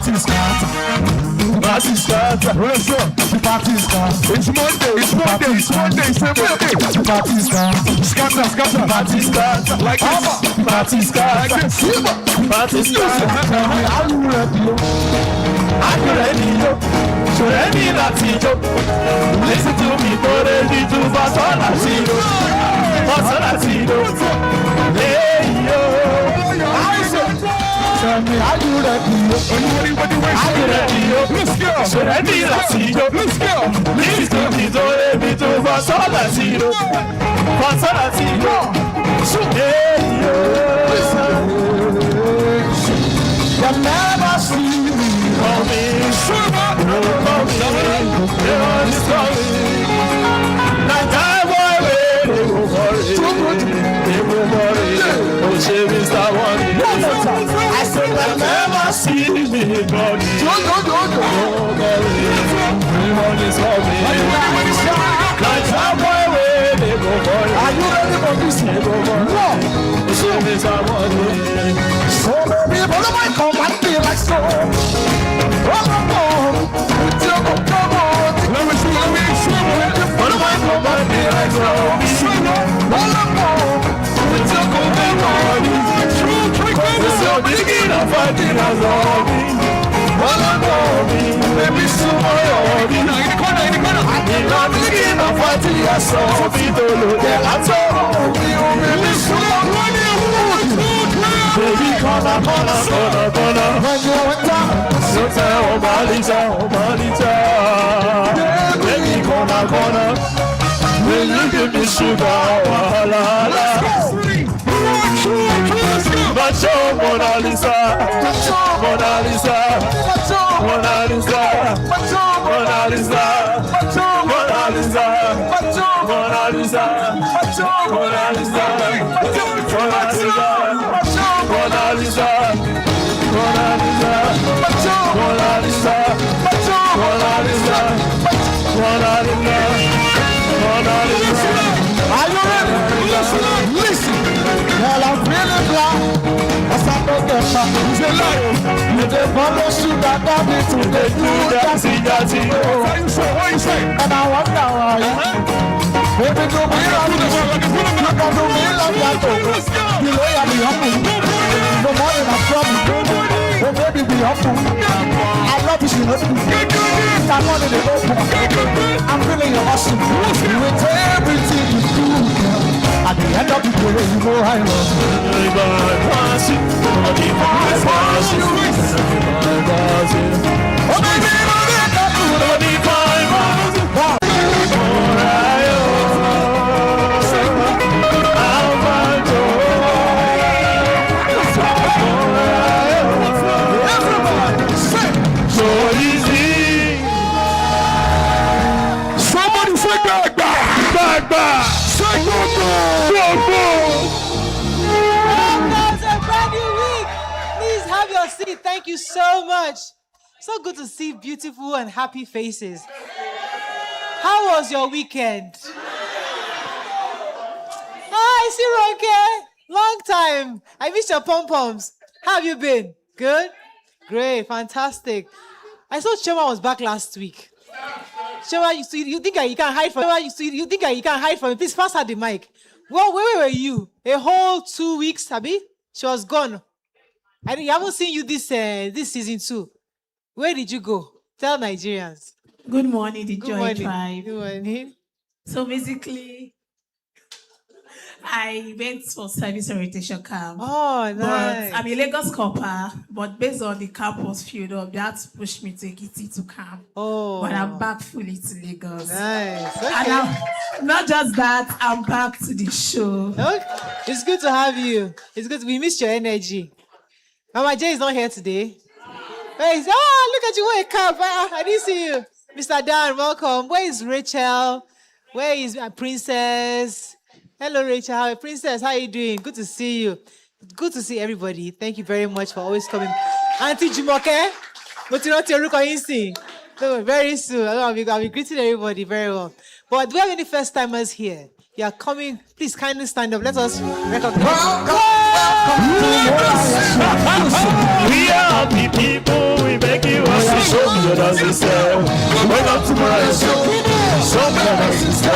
Party starter. Party starter. It's Monday. It's Monday. It's Monday. It's Monday. Party starter. Scatter. Party starter. Like this. Party starter. Like this. Party starter. Are you ready? Are you ready? So ready, Latino. Listen to me, for ready to Latino. Hey yo. Tell me, are you ready? Are you ready? Let's go. So ready, Latino. Let's go. Listen to me, so ready to Latino. Hey yo. You never see me coming. I said I never see me coming. Are you ready for this? So baby, but I might come and be like so. Come on. Let me see. But I might come and be like so. Digging up a dinner zombie. Baby, so in the corner. I'm not digging up a dinner zombie. Don't look at all. Baby, so baby, corner. When you went down, so tell Malisa. Baby, corner. Will you give me sugar? Macho Mona Lisa. Are you ready? Listen. Well, I'm feeling black. Who's a lion? You the follow sugar daddy to the do that. What you say? And I wonder why. Baby, do me like this. You can do me like that. You know I'm humble. No more than a trouble. Oh baby, be humble. I love you, I'm on the open. I'm feeling your awesome. With everything you do. At the end of the day, you know I love you. Oh baby, everybody say so easy. Somebody say back. It's a brand new week. Please have your seat. Thank you so much. So good to see beautiful and happy faces. How was your weekend? Hi, Siroke. Long time. I miss your pom-poms. How have you been? Good? Great. Fantastic. I saw Chema was back last week. Chema, you think you can't hide from me? Please pass her the mic. Well, where were you? A whole 2 weeks, Abby? She was gone. I haven't seen you this season too. Where did you go? Tell Nigerians. Good morning, the Joy Tribe. Good morning. So basically, I went for service orientation camp. Oh, nice. But I'm a Lagos copper, but based on the camp was filled up, they had to push me to Ekiti to camp. Oh. But I'm back fully to Lagos. Nice. Okay. And not just that, I'm back to the show. Okay. It's good to have you. It's good. We missed your energy. Mama J is not here today. Look at you, wear a cap. I didn't see you. Mr. Dan, welcome. Where is Rachel? Where is Princess? Hello, Rachel. Princess, how are you doing? Good to see you. Good to see everybody. Thank you very much for always coming. Auntie Jumoke, very soon. I'll be greeting everybody very well. But do we have any first timers here? You are coming. Please kindly stand up. Let us recognize. Welcome to Morayo Show. We are the people. We make to Morayo Show. So brothers and sisters,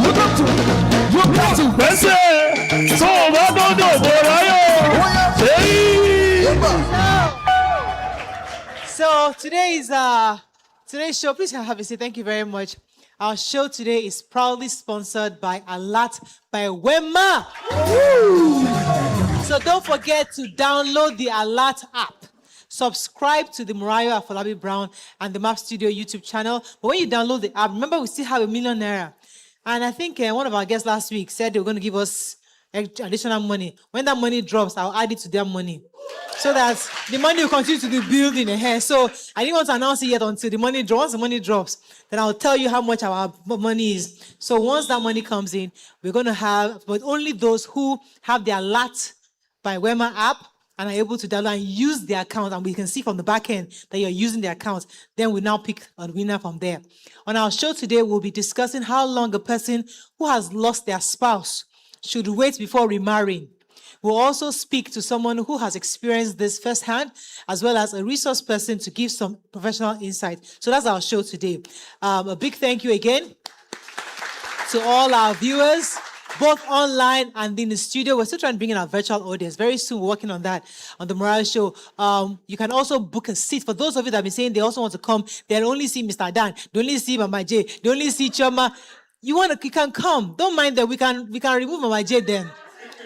look up to Bessie. So So today's show, please have a seat. Thank you very much. Our show today is proudly sponsored by Alert by Wema. So don't forget to download the Alert app. Subscribe to the Morayo Afolabi-Brown and the Map Studio YouTube channel. But when you download the app, remember we still have ₦1 million. And I think one of our guests last week said they were going to give us additional money. When that money drops, I'll add it to their money, so that the money will continue to be building ahead. So I didn't want to announce it yet until the money drops. Once the money drops, then I'll tell you how much our money is. So once that money comes in, we're going to have, but only those who have the Alert by Wema app and are able to download and use the account, and we can see from the back end that you're using the account, then we now pick a winner from there. On our show today, we'll be discussing how long a person who has lost their spouse should wait before remarrying. We'll also speak to someone who has experienced this firsthand, as well as a resource person to give some professional insight. So that's our show today. A big thank you again to all our viewers, both online and in the studio. We're still trying to bring in our virtual audience. Very soon, we're working on that on the Morayo Show. You can also book a seat. For those of you that have been saying they also want to come, they only see Mr. Dan, they only see Mama J, they only see Choma. You can come. Don't mind that we can remove Mama J then.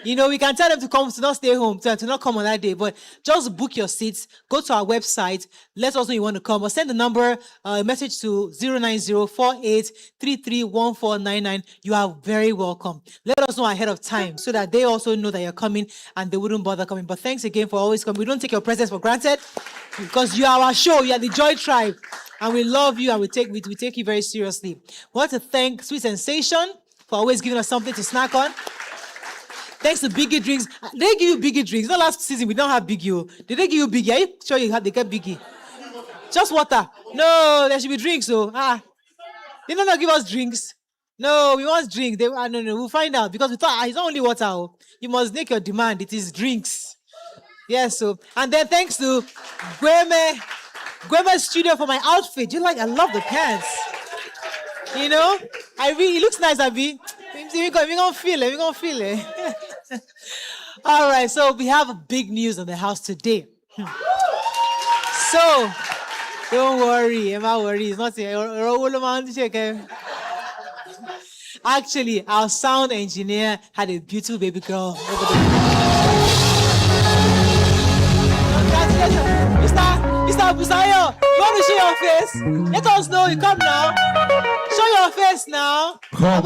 You know, we can tell them to come, to not stay home, to not come on that day. But just book your seats. Go to our website. Let us know you want to come. Or send the number, message to 09048331499. You are very welcome. Let us know ahead of time so that they also know that you're coming and they wouldn't bother coming. But thanks again for always coming. We don't take your presence for granted because you are our show. You are the Joy Tribe. And we love you and we take you very seriously. We want to thank Sweet Sensation for always giving us something to snack on. Thanks to Biggie Drinks. They give you Biggie Drinks. Not last season, we don't have Biggie. Did they give you Biggie? Are you sure they get Biggie? Just water. No, there should be drinks. So, they don't not give us drinks. No, we want drinks. No, we'll find out because we thought it's not only water. Oh. You must make your demand. It is drinks. Yes, so. And then thanks to Wema Studio for my outfit. I love the pants. You know, it looks nice, Abby. We're gonna feel it. All right, so we have big news on the house today. So, don't worry, Emma worry. It's not actually, our sound engineer had a beautiful baby girl over Congratulations, Mr. Busayo. You want to show your face? Let us know. You come now. Show your face now. Come.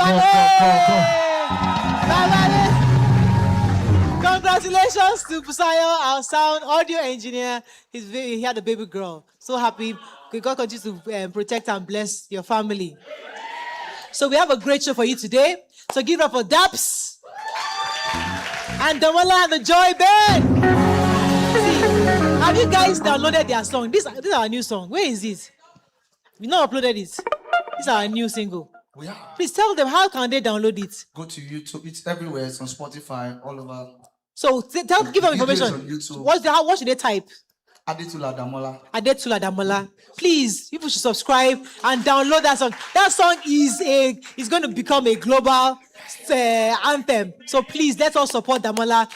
Congratulations to Busayo, our sound audio engineer. He had a baby girl. So happy. God continue to protect and bless your family. So we have a great show for you today. So give it up for Daps and Damola and the Joy Band. Have you guys downloaded their song? This is our new song. Where is it? We not uploaded it. This is our new single. We are. Please tell them, how can they download it? Go to YouTube. It's everywhere. It's on Spotify, all over. So give them information. What should they type? Adetula Damola. Please, people should subscribe and download that song. That song is going to become a global anthem. So please, let us support Damola.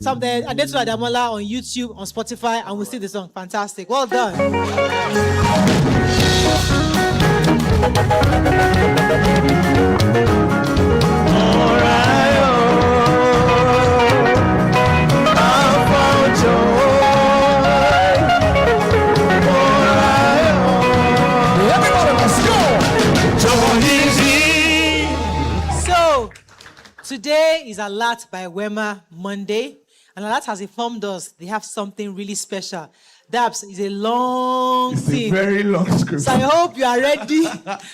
Adetula Damola on YouTube, on Spotify, and we'll see the song. Fantastic. Well done. So, today is Alert by Wema Monday, and Alert has informed us they have something really special. Dabs is a long thing. It's a very long script. So I hope you are ready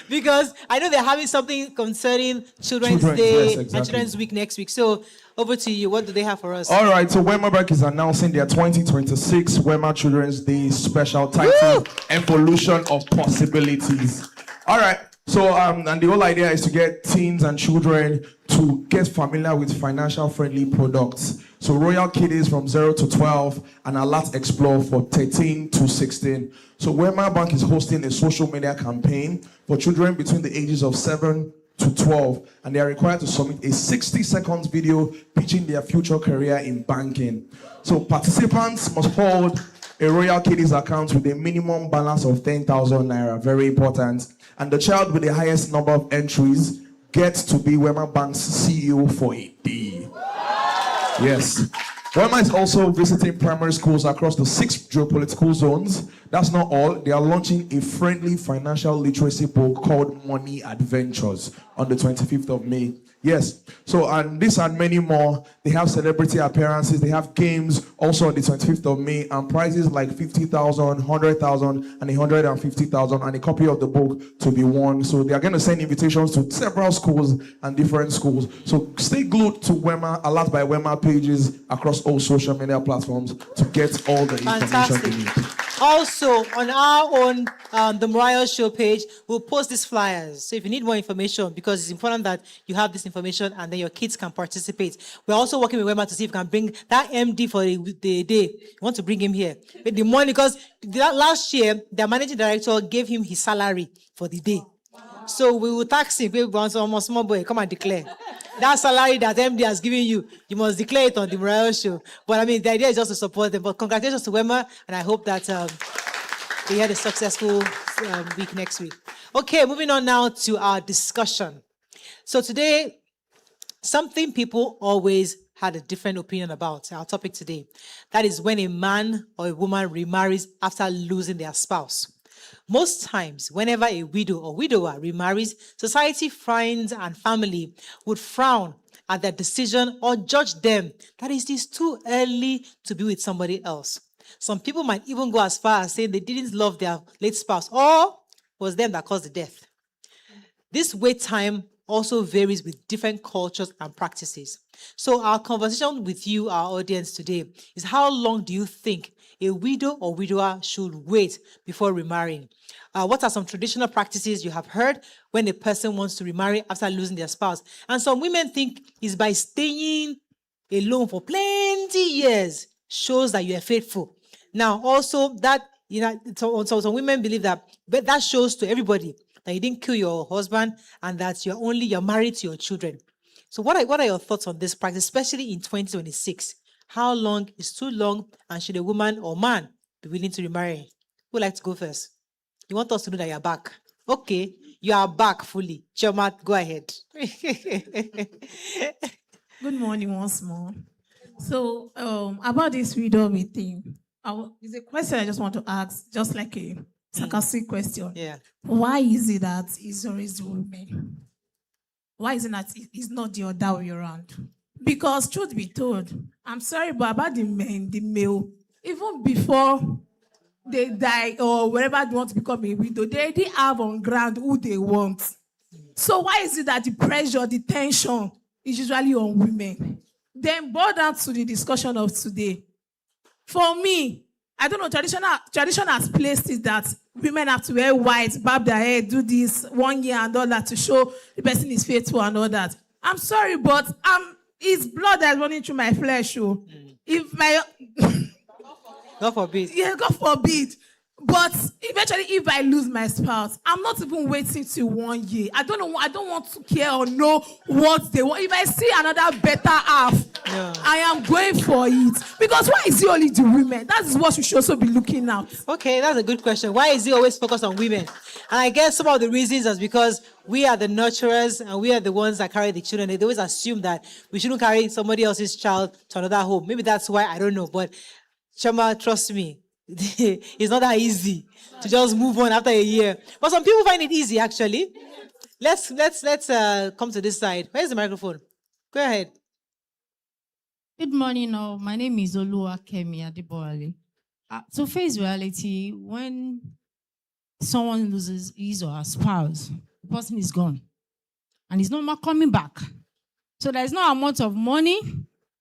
because I know they're having something concerning Children's Day, yes, exactly. and Children's Week next week. So over to you. What do they have for us? All right, so Wema Bank is announcing their 2026 Wema Children's Day special titled Evolution of Possibilities. All right, so and the whole idea is to get teens and children to get familiar with financial friendly products. So Royal Kiddies from 0 to 12 and Alert Explore for 13 to 16. So Wema Bank is hosting a social media campaign for children between the ages of 7 to 12, and they are required to submit a 60-second video pitching their future career in banking. So participants must hold a Royal Kiddies account with a minimum balance of 10,000 naira, very important. And the child with the highest number of entries gets to be Wema Bank's CEO for a day. Yes. Wema is also visiting primary schools across the 6 geopolitical zones. That's not all. They are launching a friendly financial literacy book called Money Adventures on the 25th of May. Yes. So, and this and many more. They have celebrity appearances. They have games also on the 25th of May, and prizes like 50,000, 100,000, and 150,000, and a copy of the book to be won. So they are going to send invitations to several schools and different schools. So stay glued to Wema, Alert by Wema pages across all social media platforms to get all the information you need. Also, on our own, the Morayo Show page, we'll post these flyers. So if you need more information, because it's important that you have this information and then your kids can participate. We're also working with Wema to see if we can bring that MD for the day. We want to bring him here with the money, because last year, the managing director gave him his salary for the day. So we will tax him. We want almost small boy, come and declare. That salary that MD has given you, you must declare it on the Morayo Show. But I mean, the idea is just to support them. But congratulations to Wema, and I hope that we had a successful week next week. Okay, moving on now to our discussion. So today, something people always had a different opinion about, our topic today. That is when a man or a woman remarries after losing their spouse. Most times, whenever a widow or widower remarries, society, friends, and family would frown at their decision or judge them that it is too early to be with somebody else. Some people might even go as far as saying they didn't love their late spouse or was them that caused the death. This wait time also varies with different cultures and practices. So our conversation with you, our audience today, is how long do you think a widow or widower should wait before remarrying? What are some traditional practices you have heard when a person wants to remarry after losing their spouse? And some women think it's by staying alone for plenty years shows that you are faithful. Now, also that, so some women believe that, but that shows to everybody that you didn't kill your husband and that you're married to your children. So what are your thoughts on this practice, especially in 2026? How long is too long, and should a woman or man be willing to remarry? Who would like to go first? You want us to know that you're back? Okay, you are back fully. Choma, go ahead. Good morning once more. So, about this widow thing, it's a question I just want to ask, just like a sarcastic question. Yeah. Why is it that it's always the women? Why is it that it's not the other way around? Because truth be told, I'm sorry, but about the men, the male, even before they die or wherever they want to become a widow, they already have on ground who they want. So why is it that the pressure, the tension is usually on women? Then boil down to the discussion of today. For me, I don't know, tradition has placed it that women have to wear white, barb their hair, do this 1 year and all that to show the person is faithful and all that. I'm sorry, but it's blood that's running through my flesh. If my God forbid. Yeah, God forbid. But eventually, if I lose my spouse, I'm not even waiting till 1 year. I don't know. I don't want to care or know what they want. If I see another better half, I am going for it. Because why is it only the women? That is what we should also be looking at. Okay, that's a good question. Why is it always focused on women? And I guess some of the reasons is because we are the nurturers and we are the ones that carry the children. They always assume that we shouldn't carry somebody else's child to another home. Maybe that's why, I don't know. But Chama, trust me, it's not that easy to just move on after a year. But some people find it easy, actually. Let's come to this side. Where's the microphone? Go ahead. Good morning, all. My name is Oluwakemi Adeboale. To face reality, when someone loses his or her spouse, the person is gone. And he's no more coming back. So there's no amount of money,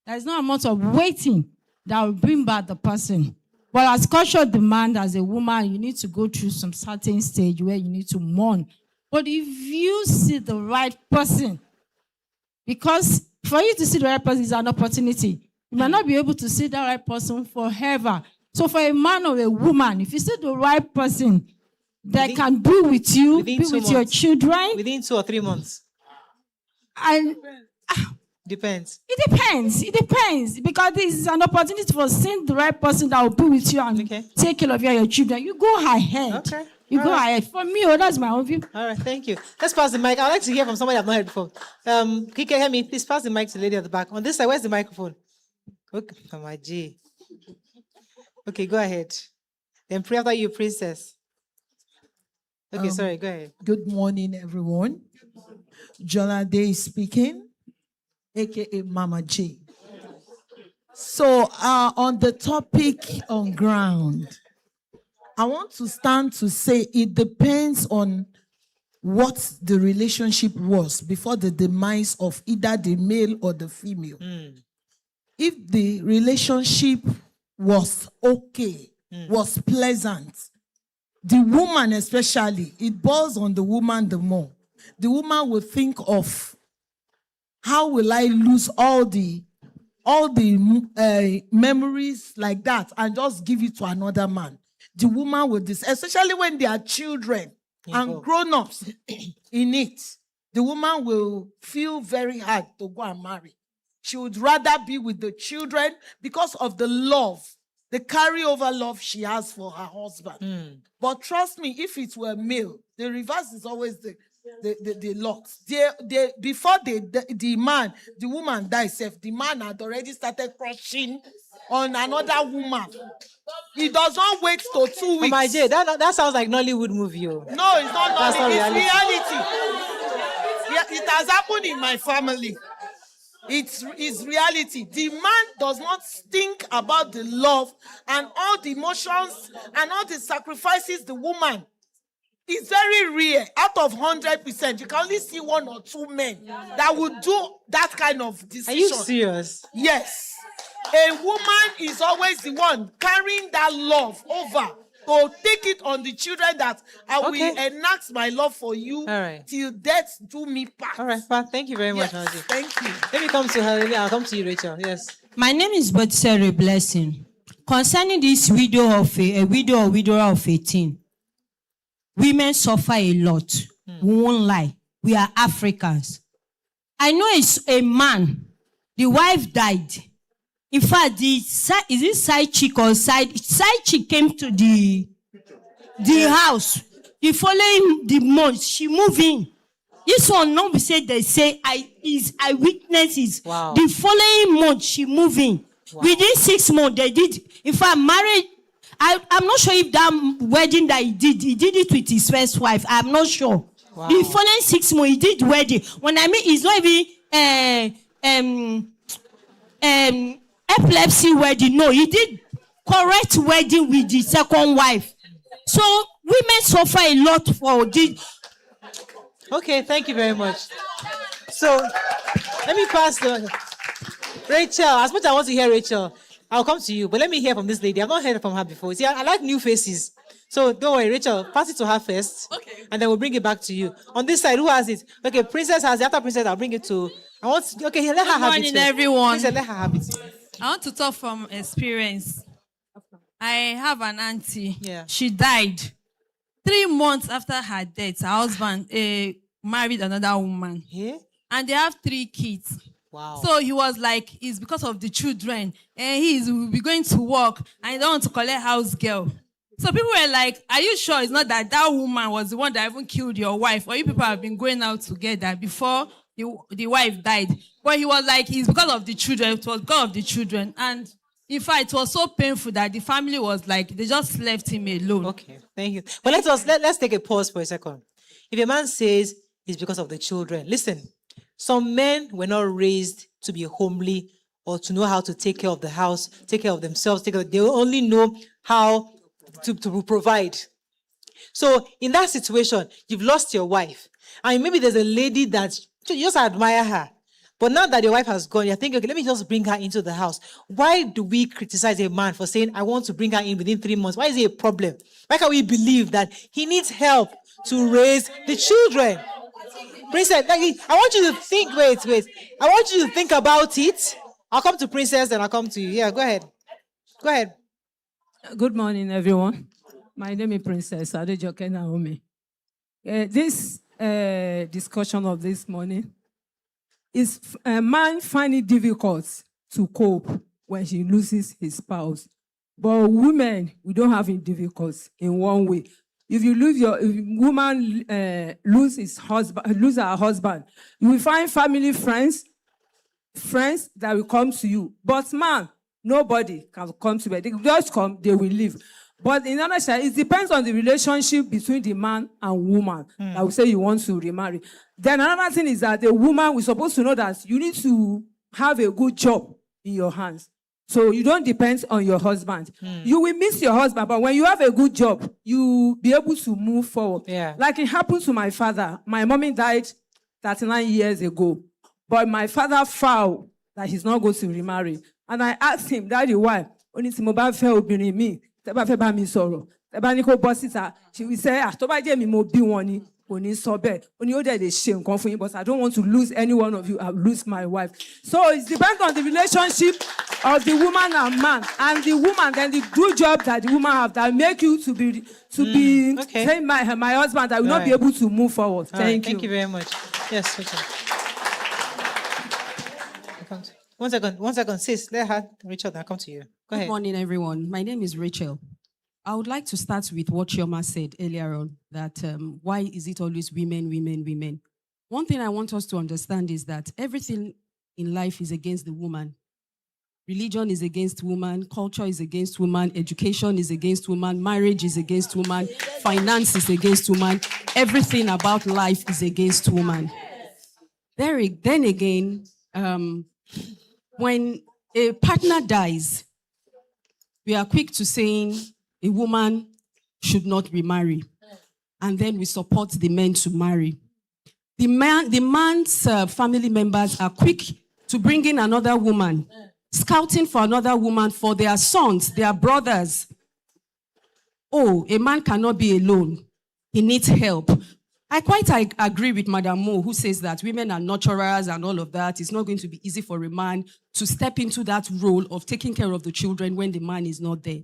there's no amount of waiting that will bring back the person. But as culture demand, as a woman, you need to go through some certain stage where you need to mourn. But if you see the right person, because for you to see the right person is an opportunity. You might not be able to see that right person forever. So for a man or a woman, if you see the right person that can be with you, be with your children. Within 2 or 3 months. And Depends. it depends. Because this is an opportunity for seeing the right person that will be with you and take care of you and your children. You go ahead. Okay. You go ahead. For me, that's my own view. All right, thank you. Let's pass the mic. I'd like to hear from somebody I've not heard before. Kike, hear me. Please pass the mic to the lady at the back. On this side, where's the microphone? Okay, Mama G. Okay, go ahead. Then pray after you, princess. Okay, sorry, go ahead. Good morning, everyone. Jolade speaking, aka Mama J. So, on the topic on ground, I want to stand to say it depends on what the relationship was before the demise of either the male or the female. If the relationship was okay, was pleasant, the woman especially, it boils on the woman the more. The woman will think of, how will I lose all the memories like that and just give it to another man? The woman will especially when there are children and grown-ups in it, the woman will feel very hard to go and marry. She would rather be with the children because of the love, the carryover love she has for her husband. But trust me, if it were male, the reverse is always the lot. Before the woman dies, the man had already started crushing on another woman. He does not wait till 2 weeks. My J, that sounds like Nollywood movie. No, it's not Nollywood. It's reality. Yeah, it has happened in my family. It's reality. The man does not think about the love and all the emotions and all the sacrifices the woman. It's very rare. Out of 100%, you can only see 1 or 2 men that would do that kind of decision. Are you serious? Yes. A woman is always the one carrying that love over to take it on the children that I will enact my love for you till death do me part. All right, Pat, thank you very much, Yes, Naji. thank you. Let me come to her. I'll come to you, Rachel. Yes. My name is Botsere Blessing. Concerning this widower of 18, women suffer a lot. We won't lie. We are Africans. I know it's a man. The wife died. In fact, is it side chick or side chick came to the house. The following the month, she moved in. This one not be said they say I witness it. Wow. The following month she moved in. Wow. Within 6 months they did. In fact, married. I'm not sure if that wedding that he did it with his first wife. I'm not sure. Wow. The following 6 months he did wedding. When I mean it's not even epilepsy wedding. No, he did correct wedding with the second wife. So women suffer a lot for this. Okay, thank you very much. So let me pass the Rachel. As much as I want to hear Rachel, I'll come to you. But let me hear from this lady. I've not heard from her before. See, I like new faces. So don't worry, Rachel, pass it to her first. Okay. And then we'll bring it back to you. On this side, who has it? Okay, Princess has it. After Princess, I'll bring it to. Okay, let her have it. Good morning, everyone. Princess, let her have it. I want to talk from experience. I have an auntie. Yeah. She died. 3 months after her death, her husband married another woman. Yeah? And they have 3 kids. Wow. So he was like, it's because of the children. And he will be going to work and he don't want to collect house girl. So people were like, are you sure it's not that woman was the one that even killed your wife? Or you people have been going out together before the wife died? But he was like, it's because of the children. It was because of the children. And in fact, it was so painful that the family was like, they just left him alone. Okay, thank you. But let's take a pause for a second. If a man says it's because of the children, listen, some men were not raised to be homely or to know how to take care of the house, take care of themselves, they only know how to provide. So in that situation, you've lost your wife. And maybe there's a lady that you just admire her. But now that your wife has gone, you're thinking, okay, let me just bring her into the house. Why do we criticize a man for saying, I want to bring her in within 3 months? Why is it a problem? Why can't we believe that he needs help to raise the children? Princess, I want you to think, wait. I want you to think about it. I'll come to Princess and I'll come to you. Yeah, go ahead. Go ahead. Good morning, everyone. My name is Princess Adejoke Naomi. This discussion of this morning is a man finding it difficult to cope when he loses his spouse. But women, we don't have it difficult in one way. If woman lose her husband, you will find family friends that will come to you. But man, nobody can come to you. They just come, they will leave. But in other side, it depends on the relationship between the man and woman. I would say you want to remarry. Then another thing is that the woman, we're supposed to know that you need to have a good job in your hands. So you don't depend on your husband. You will miss your husband, but when you have a good job, you be able to move forward. Yeah. Like it happened to my father. My mommy died 39 years ago. But my father vowed that he's not going to remarry. And I asked him, Daddy, why? Only to mobile fair obìnrin mi. Tẹ́bá fẹ́ bá mi sọ̀rọ̀. Tẹ́bá ní kó bọ́ síta. She will say, tó bá jẹ́ mi mo bí wọn ni. Kò ní sọ bẹ́ẹ̀. Ó ní ó dẹ̀ lè ṣe nǹkan fún yín, but I don't want to lose any one of you. I'll lose my wife. So it depends on the relationship of the woman and man. And the woman, then the good job that the woman have that make you to be okay. saying my husband, I will not be able to move forward. Thank you. Thank you very much. Yes, okay. One second, sis. Let her reach out and come to you. Go ahead. Good morning, everyone. My name is Rachel. I would like to start with what Chioma said earlier on, that why is it always women, women, women? One thing I want us to understand is that everything in life is against the woman. Religion is against woman, culture is against woman, education is against woman, marriage is against woman, finance is against woman. Everything about life is against woman. Then again, when a partner dies, we are quick to saying a woman should not remarry. And then we support the men to marry. The man's family members are quick to bring in another woman, scouting for another woman for their sons, their brothers. Oh, a man cannot be alone. He needs help. I quite agree with Madam Mo, who says that women are nurturers and all of that. It's not going to be easy for a man to step into that role of taking care of the children when the man is not there.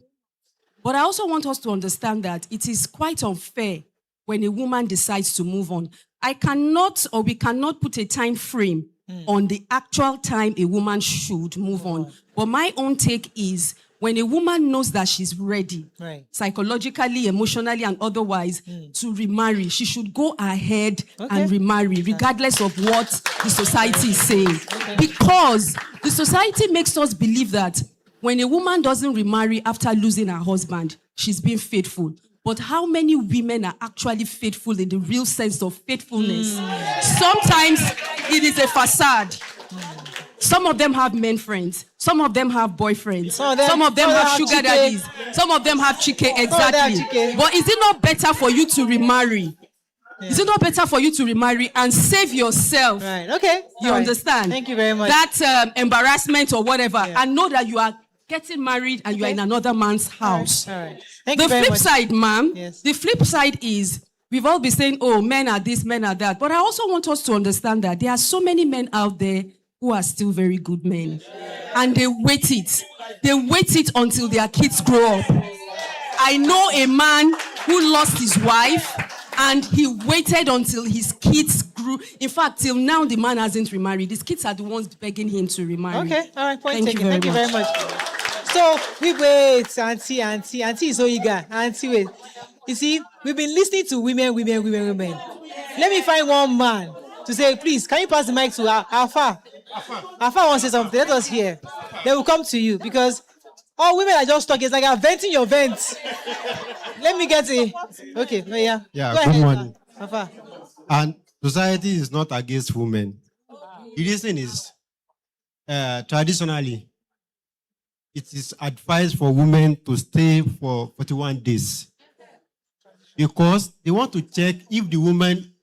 But I also want us to understand that it is quite unfair when a woman decides to move on. We cannot put a time frame on the actual time a woman should move on. But my own take is when a woman knows that she's ready, right, psychologically, emotionally, and otherwise, to remarry, she should go ahead and remarry, regardless of what the society is saying. Because the society makes us believe that when a woman doesn't remarry after losing her husband, she's being faithful. But how many women are actually faithful in the real sense of faithfulness? Sometimes it is a facade. Some of them have men friends. Some of them have boyfriends. Some of them have sugar daddies. Some of them have chike, exactly. But is it not better for you to remarry? Is it not better for you to remarry and save yourself? Right. Okay. You understand? Thank you very much. That embarrassment or whatever, and know that you are getting married and you are in another man's house. All right. The flip side, ma'am, the flip side is we've all been saying, oh, men are this, men are that. But I also want us to understand that there are so many men out there who are still very good men. And they wait it. They wait it until their kids grow up. I know a man who lost his wife and he waited until his kids grew. In fact, till now, the man hasn't remarried. His kids are the ones begging him to remarry. Okay, all right, point taken. Thank you very much. So, we wait, Auntie is so eager. Auntie, wait. You see, we've been listening to women. Let me find one man to say, please, can you pass the mic to Alpha? Alpha wants to say something. Let us hear. They will come to you because all women are just talking. It's like venting your vents. Let me get it. Okay, yeah. Yeah, go good ahead, morning. Alpha. And society is not against women. The reason is traditionally, it is advised for women to stay for 41 days because they want to check if the woman,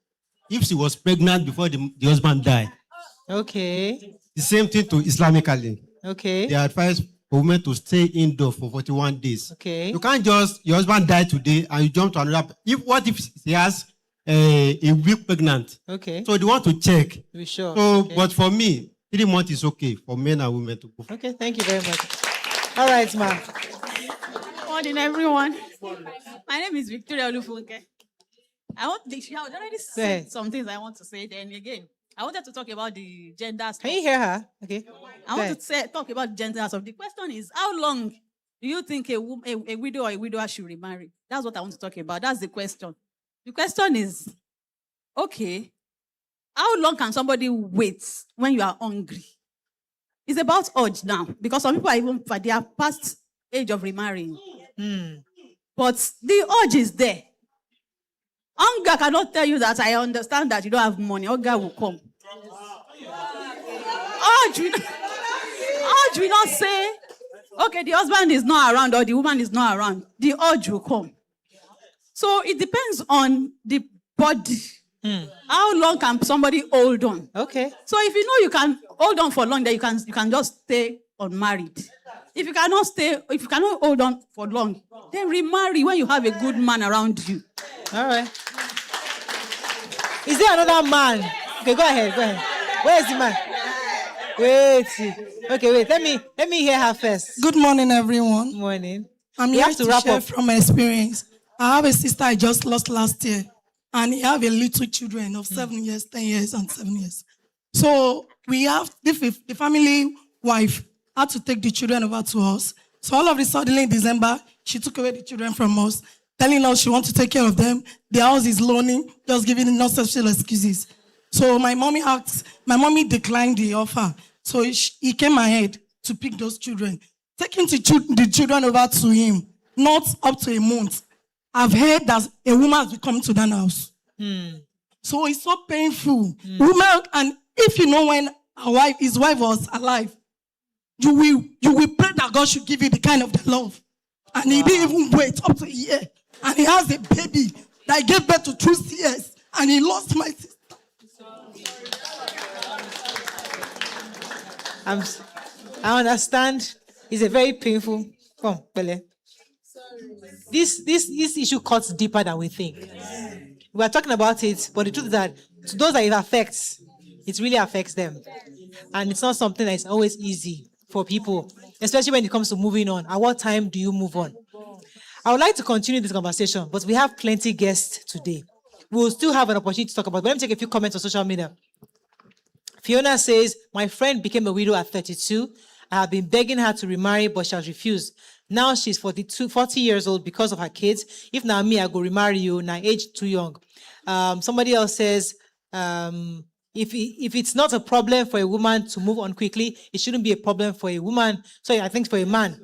if she was pregnant before the husband died. Okay. The same thing to Islamically. Okay. They advise for women to stay indoors for 41 days. Okay. You can't just, your husband died today and you jump to another. What if she has a week pregnant? Okay. So they want to check. Be sure. So, okay. But for me, 3 months is okay for men and women to go. Okay, thank you very much. All right, ma'am. Good morning, everyone. My name is Victoria Olufunke. I already said some things I want to say. Then again, I wanted to talk about the gender stuff. Can you hear her? Okay. I want to talk about gender stuff. The question is, how long do you think a widow or a widower should remarry? That's what I want to talk about. That's the question. The question is, okay, how long can somebody wait when you are hungry? It's about urge now, because some people are even they are past age of remarrying. But the urge is there. Hunger cannot tell you that I understand that you don't have money. Hunger will come. Urge will not say, okay, the husband is not around or the woman is not around. The urge will come. So it depends on the body. How long can somebody hold on? Okay. So if you know you can hold on for long, then you can just stay unmarried. If you cannot hold on for long, then remarry when you have a good man around you. All right. Is there another man? Okay, go ahead. Where is the man? Wait. Okay, wait. Let me hear her first. Good morning, everyone. Morning. I'm here to share from my experience. I have a sister I just lost last year, and he have a little children of 7 years, 10 years, and 7 years. So we have the family wife had to take the children over to us. So all of a sudden in December, she took away the children from us, telling us she wants to take care of them. The house is loaning, just giving unnecessary excuses. So my mommy declined the offer. So he came ahead to pick those children, taking the children over to him, not up to a month. I've heard that a woman has been coming to that house. So it's so painful. Woman, and if you know when his wife was alive, you will pray that God should give you the kind of the love. And he didn't even wait up to a year. And he has a baby that gave birth to 2 years. And he lost my sister. I understand. It's a very painful. Come, Bele. This issue cuts deeper than we think. We are talking about it, but the truth is that to those that it affects, it really affects them. And it's not something that is always easy for people, especially when it comes to moving on. At what time do you move on? I would like to continue this conversation, but we have plenty of guests today. We will still have an opportunity to talk about it. But let me take a few comments on social media. Fiona says, my friend became a widow at 32. I have been begging her to remarry, but she has refused. Now she's 40 years old because of her kids. If now me, I go remarry you, now age too young. Somebody else says, if it's not a problem for a woman to move on quickly, it shouldn't be a problem for a woman. Sorry, I think for a man.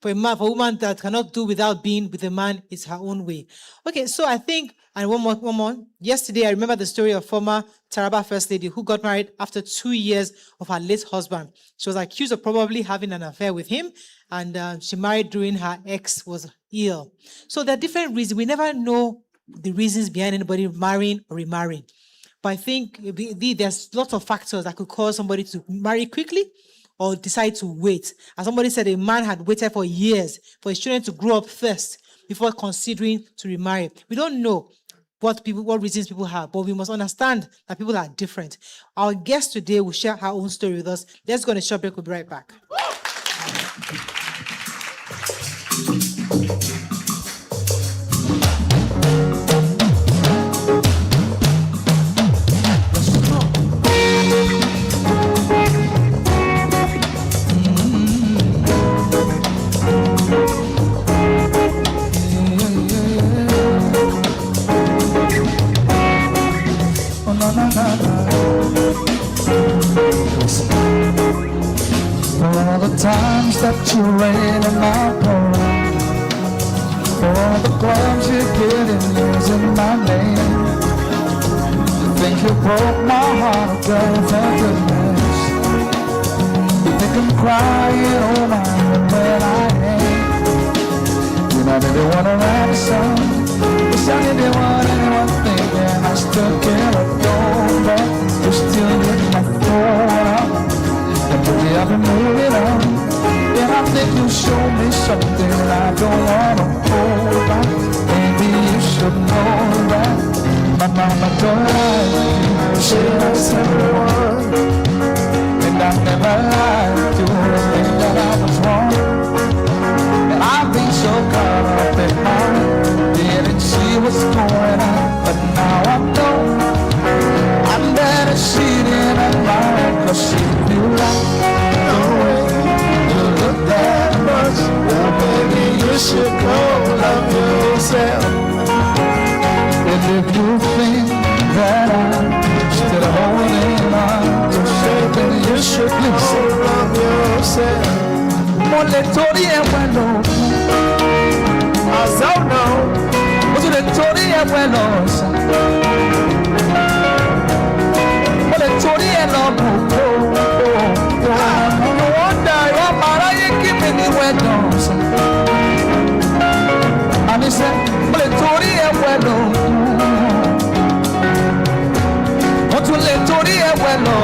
For a woman that cannot do without being with a man, it's her own way. Okay, so I think, and one more. Yesterday, I remember the story of former Taraba First Lady who got married after 2 years of her late husband. She was accused of probably having an affair with him, and she married during her ex was ill. So there are different reasons. We never know the reasons behind anybody marrying or remarrying. But I think there's lots of factors that could cause somebody to marry quickly or decide to wait. As somebody said, a man had waited for years for his children to grow up first before considering to remarry. We don't know what reasons people have, but we must understand that people are different. Our guest today will share her own story with us. Let's go on a short break. We'll be right back. For all the times that you rain in my parade, for all the clubs you get in using my name, you think you broke my heart, girl, for goodness. You think I'm crying, oh my, but I ain't. You know that they wanna write a song, wish I didn't want anyone thinking I still can't adore, but you still get my phone up. And baby, I've been moving on, and I think you show me something I don't wanna hold back. Maybe you should know that my mama don't like you. She loves everyone, and I better, but now I'm known. I'm better cheating and lying, 'cause she feel like the way you look that much. Well, baby, you should go love yourself. And if you think that I'm still holding on to shit, then you should go love yourself. Mole tori e welo, aso no. Mole tori e welo, mole tori e no mo. No wonder your Morayo give me welo. And he said, mole tori e welo. Mole tori e welo.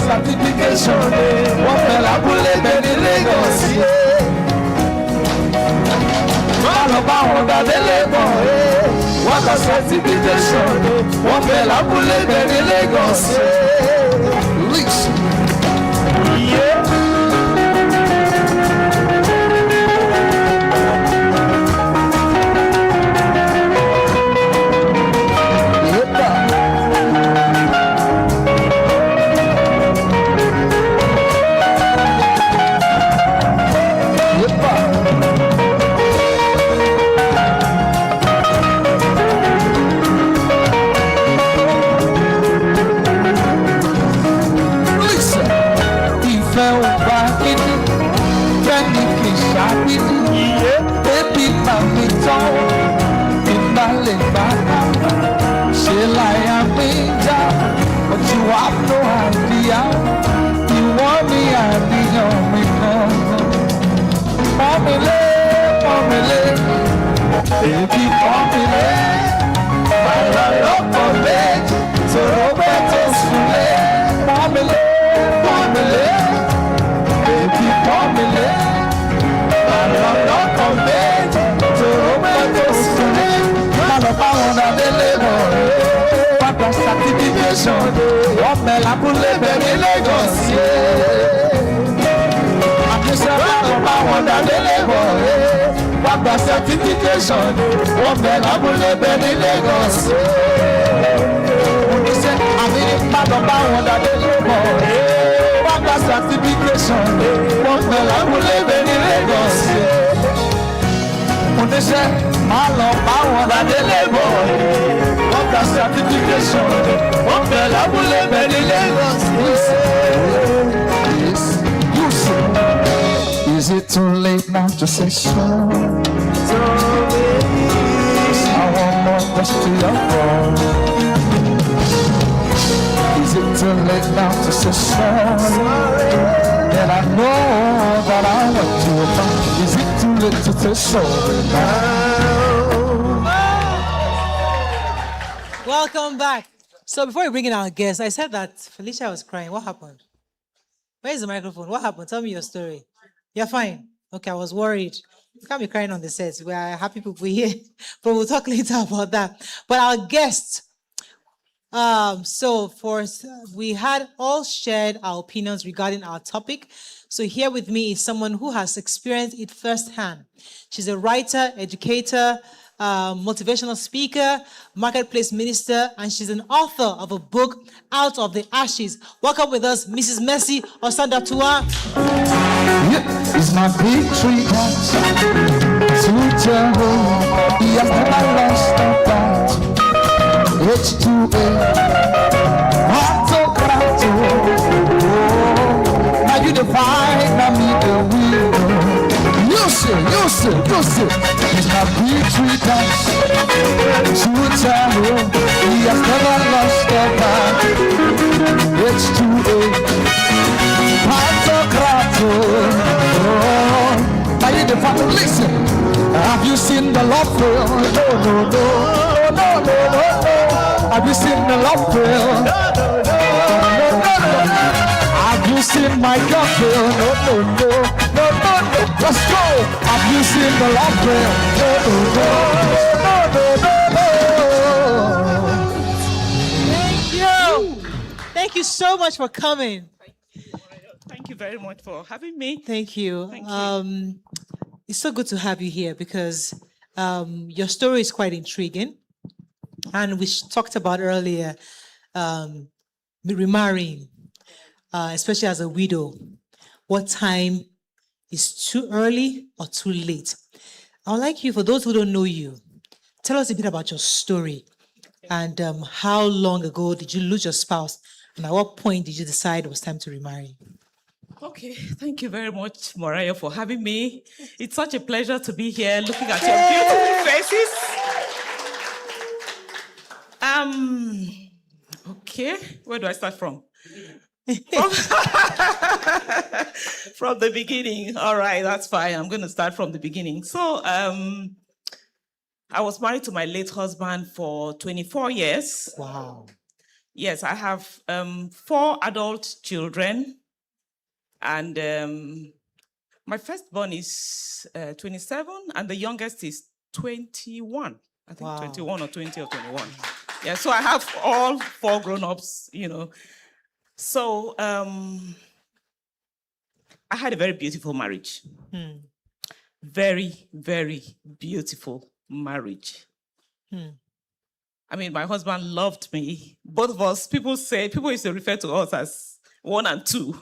Certification, what fell up will live in Lagos. All about that they labor. What a certification, what fell up will live in Lagos. Listen, yeah. What me la pull live in Lagos, yeah. I'm just about that they labor, what the certification, what me la pull live in Lagos, yeah. I'm in part of that they labor, what the certification, what me la pull live in Lagos, yeah. They say, my love, that they labor, what the certification, what the love will live in Lagos. Is it too late now to say so? I want more just to your phone. Is it too late now to say sorry? And I know that I want to. Is it too late to say sorry now? Welcome back. So before we bring in our guest, I said that Felicia was crying. What happened? Where's the microphone? What happened? Tell me your story. You're fine. Okay, I was worried. You can't be crying on the set. We are happy people here, but we'll talk later about that. But our guest, we had all shared our opinions regarding our topic. So here with me is someone who has experienced it firsthand. She's a writer, educator, motivational speaker, marketplace minister, and she's an author of a book, Out of the Ashes. Welcome with us, Mrs. Mercy Osandatuwa. It's my victory dance to Jehovah. He has never lost a battle. H2A, Autocrato. Now you define, now me the will. You see. It's my victory dance to Jehovah. He has never lost a battle. H2A, Autocrato. Listen. Have you seen the love film? No, no, no, no, no, no, no, no. Have you seen the love film? No, no, no, no, no, no. Have you seen my girlfriend? No, no, no, no, no, no. Let's go. Have you seen the love film? No, no, no, no, no, no, no. Thank you. Thank you so much for coming. Thank you very much for having me. Thank you. Thank you. It's so good to have you here because your story is quite intriguing. And we talked about earlier remarrying, especially as a widow. What time is too early or too late? I would like you, for those who don't know you, tell us a bit about your story and how long ago did you lose your spouse and at what point did you decide it was time to remarry? Okay, thank you very much, Morayo, for having me. It's such a pleasure to be here looking at your beautiful faces. Okay, where do I start from? From the beginning. All right, that's fine. I'm going to start from the beginning. So, I was married to my late husband for 24 years. Wow. Yes, I have 4 adult children. And my firstborn is 27, and the youngest is 21. I think Wow. 21 or 20 or 21. Yeah, so I have all 4 grown-ups, you know. So I had a very beautiful marriage. Very, very beautiful marriage. I mean, my husband loved me. Both of us, people used to refer to us as 1 and 2.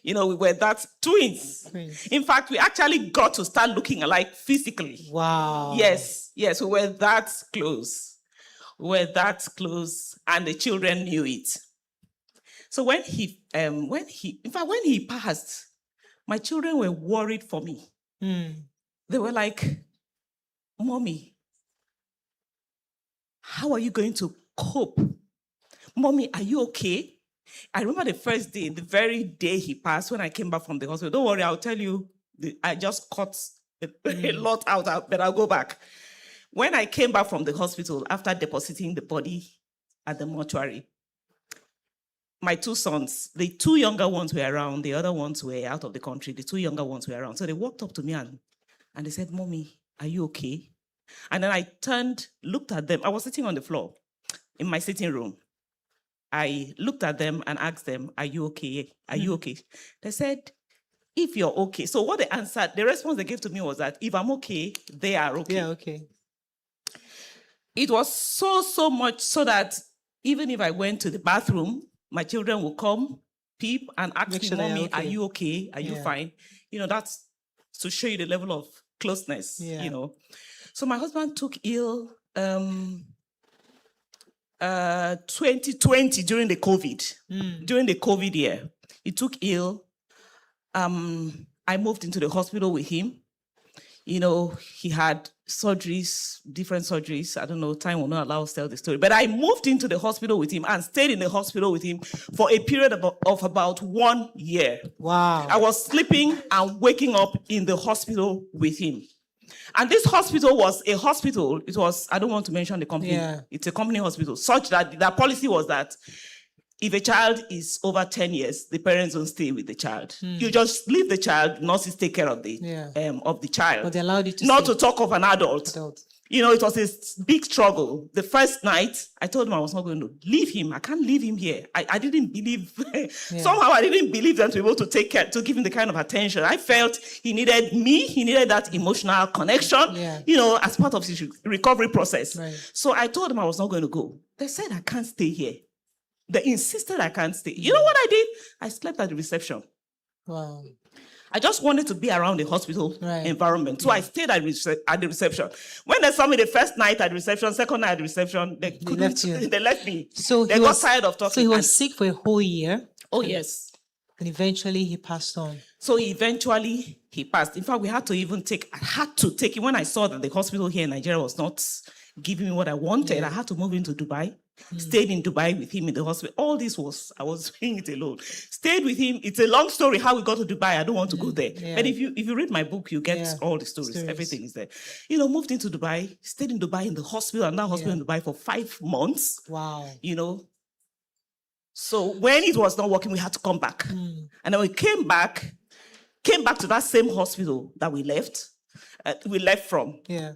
You know, we were that twins. In fact, we actually got to start looking alike physically. Wow. Yes, we were that close. We were that close, and the children knew it. So when he passed, my children were worried for me. They were like, "Mommy, how are you going to cope? Mommy, are you okay?" I remember the first day, the very day he passed, when I came back from the hospital. Don't worry, I'll tell you, I just cut a lot out, but I'll go back. When I came back from the hospital, after depositing the body at the mortuary, my 2 sons, the 2 younger ones were around, the other ones were out of the country, the 2 younger ones were around. So they walked up to me and they said, "Mommy, are you okay?" And then I turned, looked at them. I was sitting on the floor in my sitting room. I looked at them and asked them, "Are you okay? Are you okay?" They said, "If you're okay." So what they answered, the response they gave to me was that if I'm okay, they are okay. Yeah, okay. It was so much so that even if I went to the bathroom, my children would come, peep, and ask Make me, sure they're "Mommy, okay. are you okay? Are you fine?" You know, that's to show you the level of closeness, you know. So my husband took ill 2020 during the COVID. During the COVID year, he took ill. I moved into the hospital with him. You know, he had surgeries, different surgeries. I don't know, time will not allow us to tell the story. But I moved into the hospital with him and stayed in the hospital with him for a period of about 1 year. Wow. I was sleeping and waking up in the hospital with him. And this hospital was a hospital. It was, I don't want to mention the company. Yeah. It's a company hospital, such that their policy was that if a child is over 10 years, the parents don't stay with the child. You just leave the child, nurses take care of the child. But they allowed you to Not stay. to talk of an adult. You know, it was a big struggle. The first night, I told him I was not going to leave him. I can't leave him here. I didn't believe, somehow I didn't believe them to be able to take care, to give him the kind of attention. I felt he needed me. He needed that emotional connection, you know, as part of his recovery process. So I told him I was not going to go. They said, "I can't stay here." They insisted I can't stay. You know what I did? I slept at the reception. Wow. I just wanted to be around the hospital environment. So I stayed at the reception. When they saw me the first night at the reception, second night at the reception, they left you. They left me. So they got tired of talking. So he was sick for a whole year. Oh, yes. And eventually he passed on. So eventually he passed. In fact, I had to take it when I saw that the hospital here in Nigeria was not giving me what I wanted. I had to move into Dubai Stayed in Dubai with him in the hospital. All this I was doing it alone. Stayed with him. It's a long story how we got to Dubai. I don't want to go there. Yeah. But if you read my book, you get all the stories. Everything is there. Moved into Dubai, stayed in Dubai in the hospital, and now hospital in Dubai for 5 months. Wow. So when it was not working, we had to come back. And then we came back to that same hospital that we left from. Yeah.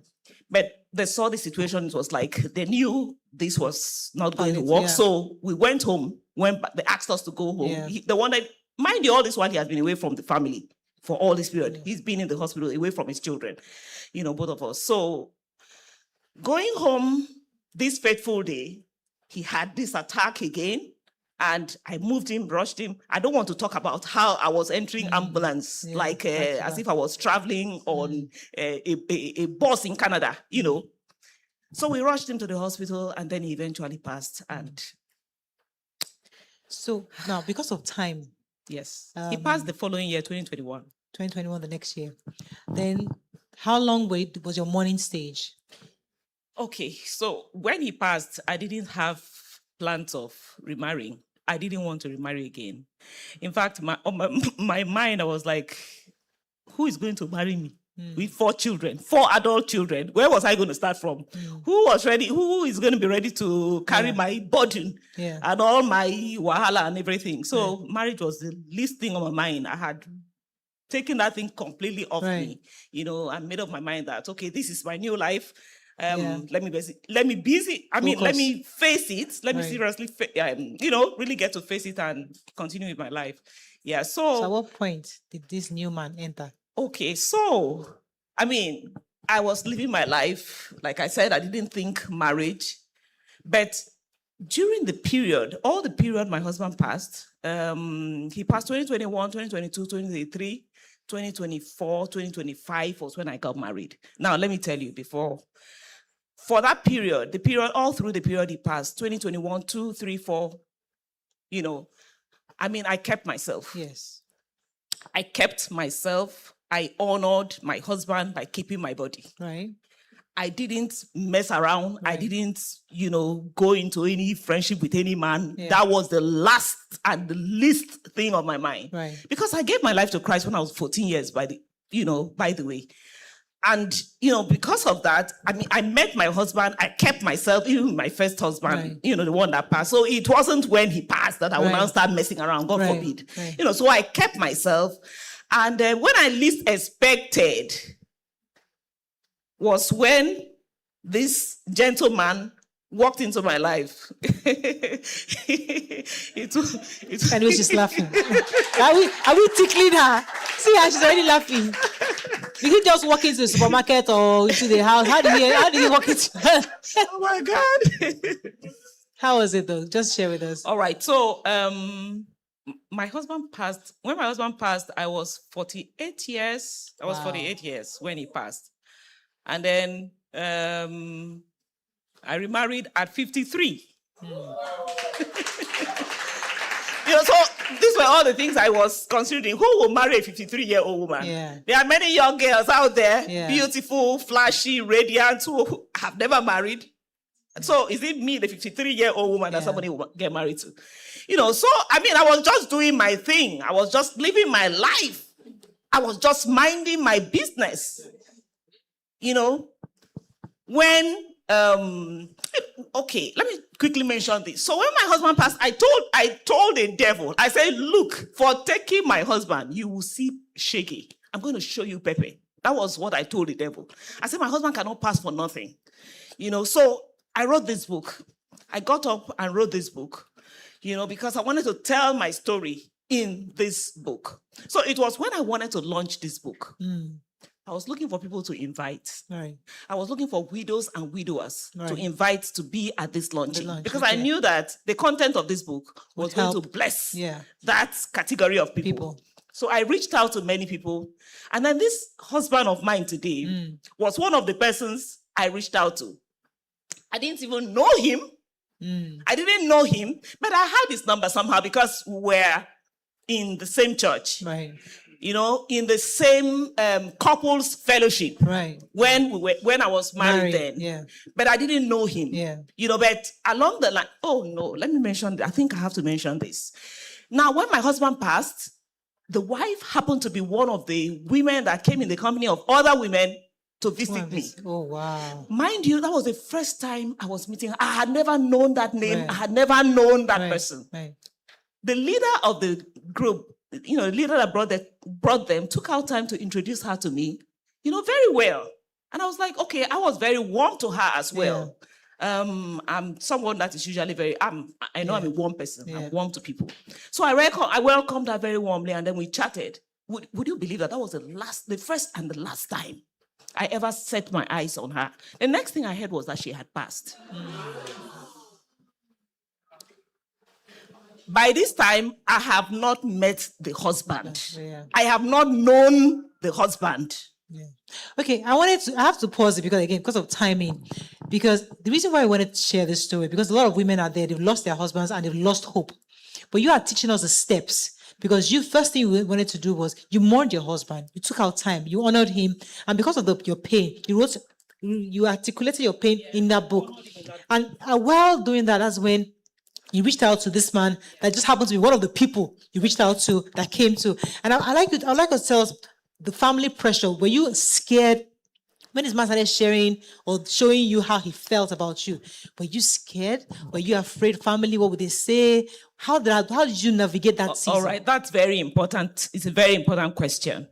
But they saw the situation. It was like they knew this was not going to work. So we went home. Went back. They asked us to go home. Yeah. They wanted, mind you, all this while he has been away from the family for all this period. He's been in the hospital away from his children, both of us. So going home this fateful day, he had this attack again. And I moved him, rushed him. I don't want to talk about how I was entering ambulance, as if I was traveling on a bus in Canada, So we rushed him to the hospital, and then he eventually passed. And so now, because of time, yes, he passed the following year, 2021. 2021, the next year. Then, how long was your mourning stage? Okay, so when he passed, I didn't have plans of remarrying. I didn't want to remarry again. In fact, on my mind, I was like, who is going to marry me? With 4 children, 4 adult children. Where was I going to start from? Who was ready? Who is going to be ready to carry my burden and all my wahala and everything? So marriage was the least thing on my mind. I had taken that thing completely off me. I made up my mind that, okay, this is my new life. Let me busy. I mean, let me face it. Let me seriously, really get to face it and continue with my life. Yeah. So at what point did this new man enter? Okay. So, I mean, I was living my life. Like I said, I didn't think marriage, but during the period, all the period my husband passed, he passed 2021, 2022, 2023, 2024, 2025 was when I got married. Now, let me tell you for that period, all through the period he passed, 2021, 2, 3, 4, I kept myself. Yes. I kept myself. I honored my husband by keeping my body. Right. I didn't mess around. Right. I didn't, go into any friendship with any man. Yeah. That was the last and the least thing on my mind. Right. Because I gave my life to Christ when I was 14 years, by the way. And, because of that, I met my husband. I kept myself, even my first husband, the one that passed. So it wasn't when he passed that I would now start messing around, God forbid. Right. So I kept myself. And when I least expected was when this gentleman walked into my life. Anyway, she's laughing. Are we tickling her? See how she's already laughing. Did he just walk into the supermarket or into the house? How did he walk into? Oh my God! How was it though? Just share with us. All right. So, my husband passed. When my husband passed, I was 48 years. I was 48 years when he passed, and then I remarried at 53. So these were all the things I was considering. Who will marry a 53-year-old woman? Yeah. There are many young girls out there, Yeah. beautiful, flashy, radiant, who have never married. So is it me, the 53-year-old woman, that somebody will get married to? So, I was just doing my thing. I was just living my life. I was just minding my business. When, okay, let me quickly mention this. So when my husband passed, I told the devil, I said, look, for taking my husband, you will see shaky. I'm going to show you Pepe. That was what I told the devil. I said, my husband cannot pass for nothing. So I wrote this book. I got up and wrote this book, because I wanted to tell my story in this book. So it was when I wanted to launch this book. I was looking for people to invite. Right. I was looking for widows and widowers to invite to be at this launching. Because I knew that the content of this book was going to bless that category of people. So I reached out to many people. And then this husband of mine today was one of the persons I reached out to. I didn't even know him. I didn't know him, but I had his number somehow because we were in the same church. Right. in the same couples fellowship. Right. When I was married then. Yeah. But I didn't know him. Yeah. But along the line, oh no, let me mention, I think I have to mention this. Now, when my husband passed, the wife happened to be one of the women that came in the company of other women to visit me. Oh, wow. Mind you, that was the first time I was meeting her. I had never known that name. Right. I had never known that person. Right. The leader of the group, the leader that brought them, took out time to introduce her to me, very well. And I was like, okay, I was very warm to her as well. Yeah. I'm someone that is usually I know I'm a warm person. Yeah. I'm warm to people. So I welcomed her very warmly, and then we chatted. Would you believe that was the first and the last time I ever set my eyes on her? The next thing I heard was that she had passed. By this time, I have not met the husband. Yeah. I have not known the husband. Yeah. Okay, I have to pause it because of timing. Because the reason why I wanted to share this story, because a lot of women out there, they've lost their husbands and they've lost hope. But you are teaching us the steps. Because first thing you wanted to do was you mourned your husband. You took out time. You honored him. And because of your pain, you articulated your pain in that book. And while doing that, that's when you reached out to this man that just happened to be one of the people you reached out to that came to. And I'd like to tell us the family pressure. Were you scared when this man started sharing or showing you how he felt about you? Were you scared? Were you afraid? Family, what would they say? How did you navigate that season? All right, that's very important. It's a very important question.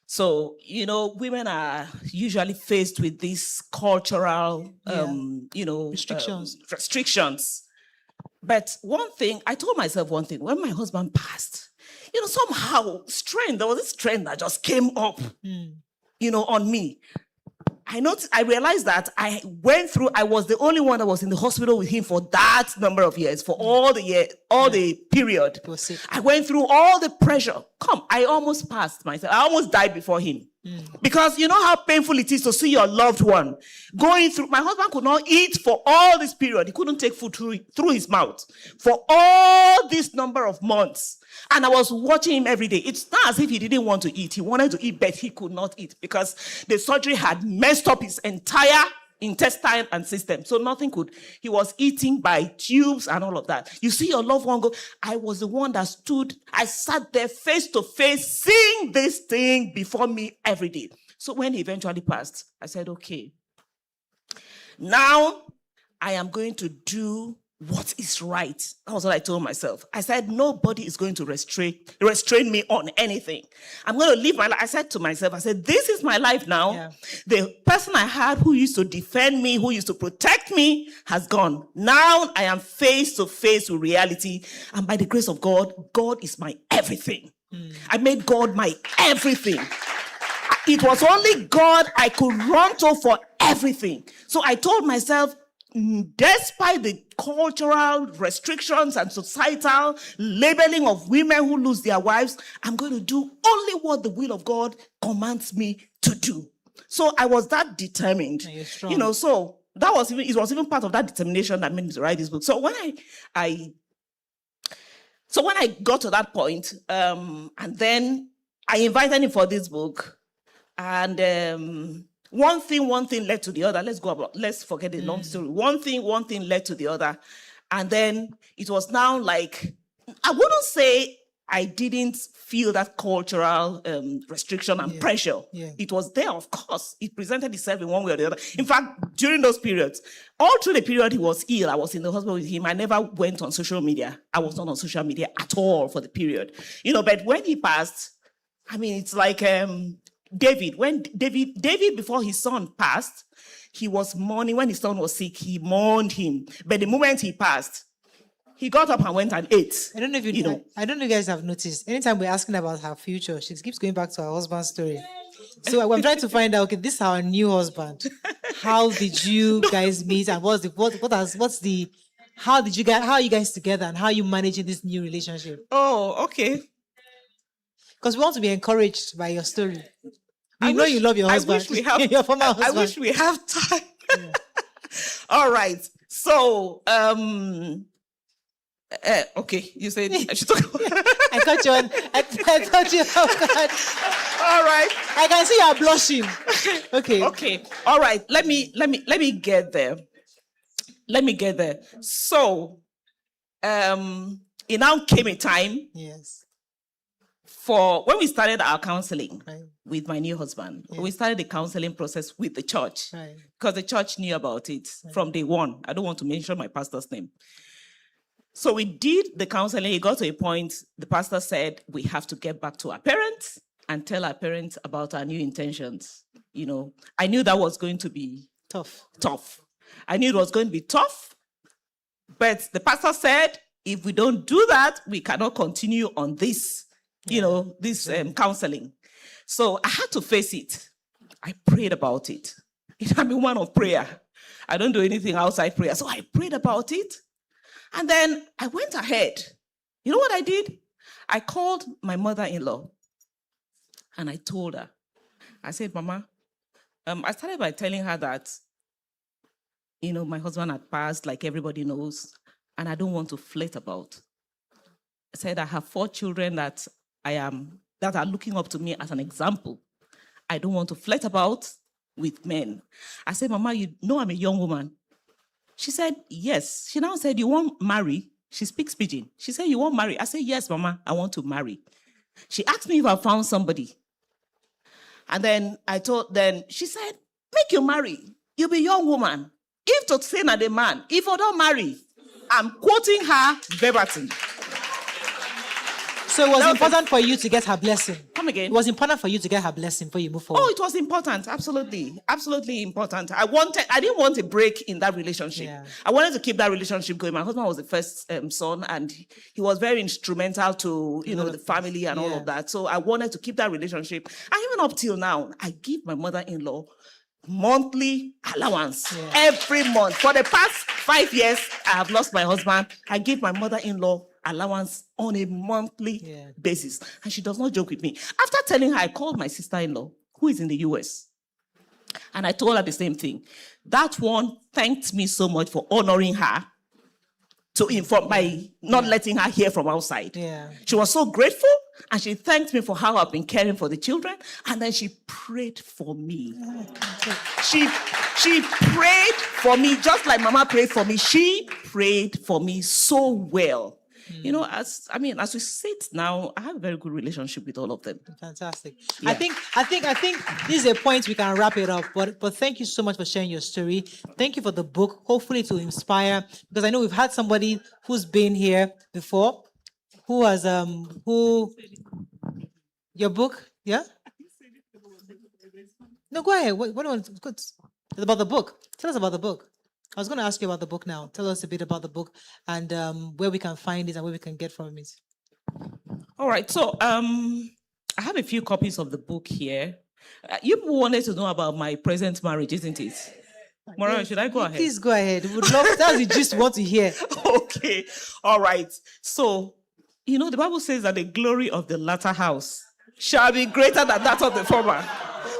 So, women are usually faced with these cultural, restrictions. But I told myself one thing, when my husband passed, somehow there was this trend that just came up, on me. I realized that I was the only one that was in the hospital with him for that number of years, for all the period. I went through all the pressure. I almost passed myself. I almost died before him. Because you know how painful it is to see your loved one going through. My husband could not eat for all this period. He couldn't take food through his mouth for all this number of months. And I was watching him every day. It's not as if he didn't want to eat. He wanted to eat, but he could not eat because the surgery had messed up his entire intestine and system. So nothing could. He was eating by tubes and all of that. You see your loved one go. I was the one that I sat there face to face, seeing this thing before me every day. So when he eventually passed, I said, okay, now I am going to do what is right. That was what I told myself. I said, nobody is going to restrain me on anything. I'm going to live my life. I said to myself, this is my life now. Yeah. The person I had who used to defend me, who used to protect me, has gone. Now I am face to face with reality. And by the grace of God, God is my everything. I made God my everything. It was only God I could run to for everything. So I told myself, despite the cultural restrictions and societal labeling of women who lose their wives, I'm going to do only what the will of God commands me to do. So I was that determined. So it was even part of that determination that made me to write this book. So when I got to that point, and then I invited him for this book, and one thing led to the other. Let's forget the long story. One thing led to the other. And then it was now like, I wouldn't say I didn't feel that cultural restriction and pressure. Yeah. It was there, of course. It presented itself in one way or the other. In fact, during those periods, all through the period he was ill, I was in the hospital with him. I never went on social media. I was not on social media at all for the period. But when he passed, it's like... David, before his son passed, he was mourning. When his son was sick, he mourned him. But the moment he passed, he got up and went and ate. I don't know if I don't know if you guys have noticed. Anytime we're asking about her future, she keeps going back to her husband's story. So I'm trying to find out. Okay, this is our new husband. How did you guys meet? And how are you guys together? And how are you managing this new relationship? Oh, okay. Because we want to be encouraged by your story. We know you love your husband. Your former husband. I wish we have time. Yeah. All right. So, Okay, you said I should talk. I caught you on. I caught you. Oh God. All right. I can see you are blushing. Okay. Okay. All right. Let me get there. Let me get there. So, it now came a time. Yes. For when we started our counseling with my new husband, we started the counseling process with the church because the church knew about it from day one. I don't want to mention my pastor's name. So we did the counseling. It got to a point, the pastor said, we have to get back to our parents and tell our parents about our new intentions. You know, I knew that was going to be tough. I knew it was going to be tough. But the pastor said, if we don't do that, we cannot continue on this, this counseling. So I had to face it. I prayed about it. I'm a woman of prayer. I don't do anything outside prayer. So I prayed about it. And then I went ahead. You know what I did? I called my mother-in-law and I told her, I said, Mama, I started by telling her that, my husband had passed, like everybody knows, and I don't want to flirt about. I said, I have 4 children that are looking up to me as an example. I don't want to flirt about with men. I said, Mama, you know I'm a young woman. She said, yes. She now said, you won't marry? She speaks pidgin. She said, you won't marry? I said, yes, Mama, I want to marry. She asked me if I found somebody. And then she said, make you marry. You'll be a young woman. If to say not a man, if I don't marry, I'm quoting her verbatim. So it was important for you to get her blessing. Come again. It was important for you to get her blessing before you move forward. Oh, it was important. Absolutely. Absolutely important. I didn't want a break in that relationship. Yeah. I wanted to keep that relationship going. My husband was the first son, and he was very instrumental to, the family and all of that. So I wanted to keep that relationship. And even up till now, I give my mother-in-law monthly allowance every month. For the past 5 years, I have lost my husband. I give my mother-in-law allowance on a monthly basis. And she does not joke with me. After telling her, I called my sister-in-law, who is in the US. And I told her the same thing. That one thanked me so much for honoring her to inform by not letting her hear from outside. Yeah. She was so grateful, and she thanked me for how I've been caring for the children. And then she prayed for me. She prayed for me, just like Mama prayed for me. She prayed for me so well. As we sit now, I have a very good relationship with all of them. Fantastic. Yeah. I think this is a point we can wrap it up. But thank you so much for sharing your story. Thank you for the book. Hopefully to inspire, because I know we've had somebody who's been here before, who has your book, yeah? No, go ahead. It's about the book. Tell us about the book. I was going to ask you about the book now. Tell us a bit about the book and where we can find it and where we can get from it. All right. So I have a few copies of the book here. You wanted to know about my present marriage, isn't it? Morayo, should I go ahead? Please go ahead. We would love that's the gist we want to hear. Okay. All right. So, the Bible says that the glory of the latter house shall be greater than that of the former.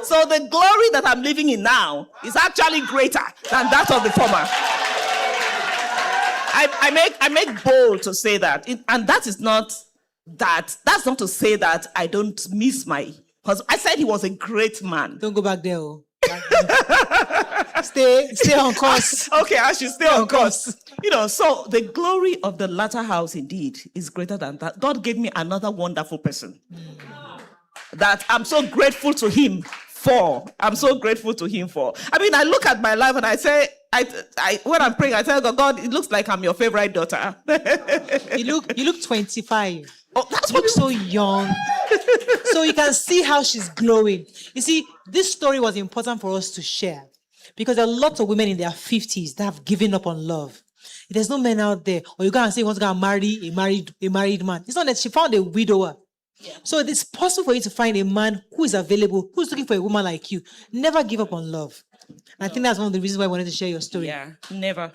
So the glory that I'm living in now is actually greater than that of the former. I make bold to say that. And that's not to say that I don't miss my husband. I said he was a great man. Don't go back there. Stay on course. Okay, I should stay on course. So the glory of the latter house indeed is greater than that. God gave me another wonderful person that I'm so grateful to him for. I look at my life and I say, when I'm praying, I tell God, it looks like I'm your favorite daughter. You look 25. Oh, that's what you look so young. So you can see how she's glowing. You see, this story was important for us to share because there are lots of women in their 50s that have given up on love. There's no men out there, or you go and say you want to go and marry a married man. It's not that she found a widower. Yeah. So it's possible for you to find a man who is available, who's looking for a woman like you. Never give up on love. And I think that's one of the reasons why I wanted to share your story. Yeah, never.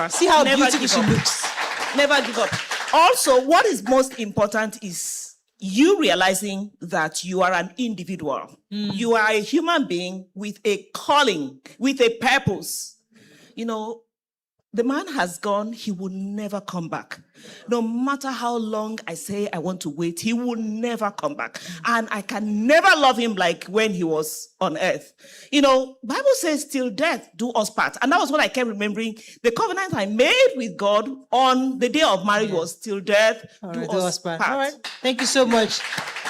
See how beautiful she looks. Never give up. Also, what is most important is you realizing that you are an individual. You are a human being with a calling, with a purpose. the man has gone, he will never come back. No matter how long I say I want to wait, he will never come back. And I can never love him like when he was on earth. Bible says till death do us part. And that was what I kept remembering. The covenant I made with God on the day of marriage was till death do us part. All right. Thank you so much.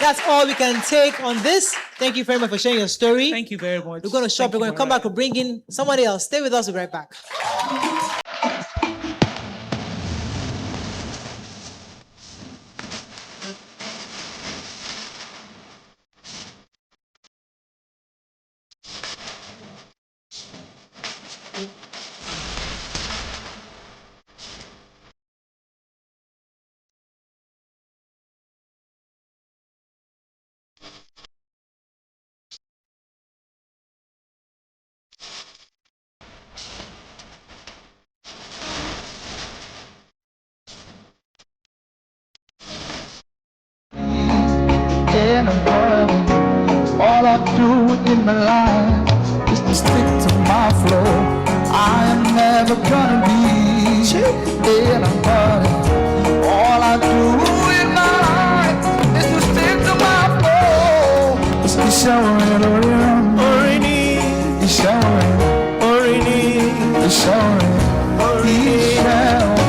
That's all we can take on this. Thank you very much for sharing your story. Thank you very much. We're going to shop. We're going to come back. We'll bring in somebody else. Stay with us. We'll be right back. In a world, all I do in my life is to stick to my flow. I am never gonna be in a world. All I do in my life is to stick to my flow. It's showing already. It's showing already. It's showing already. It's showing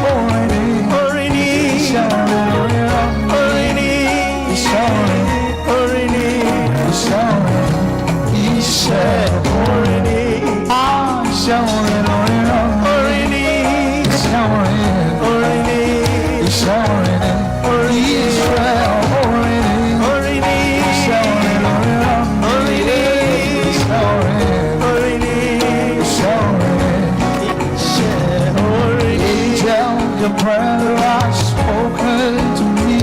already. It's showing already. It's showing. It's showing already. I'm showing already. It's showing already. It's showing already. It's showing already. It's showing already. It's showing already. Angel, your prayer has spoken to me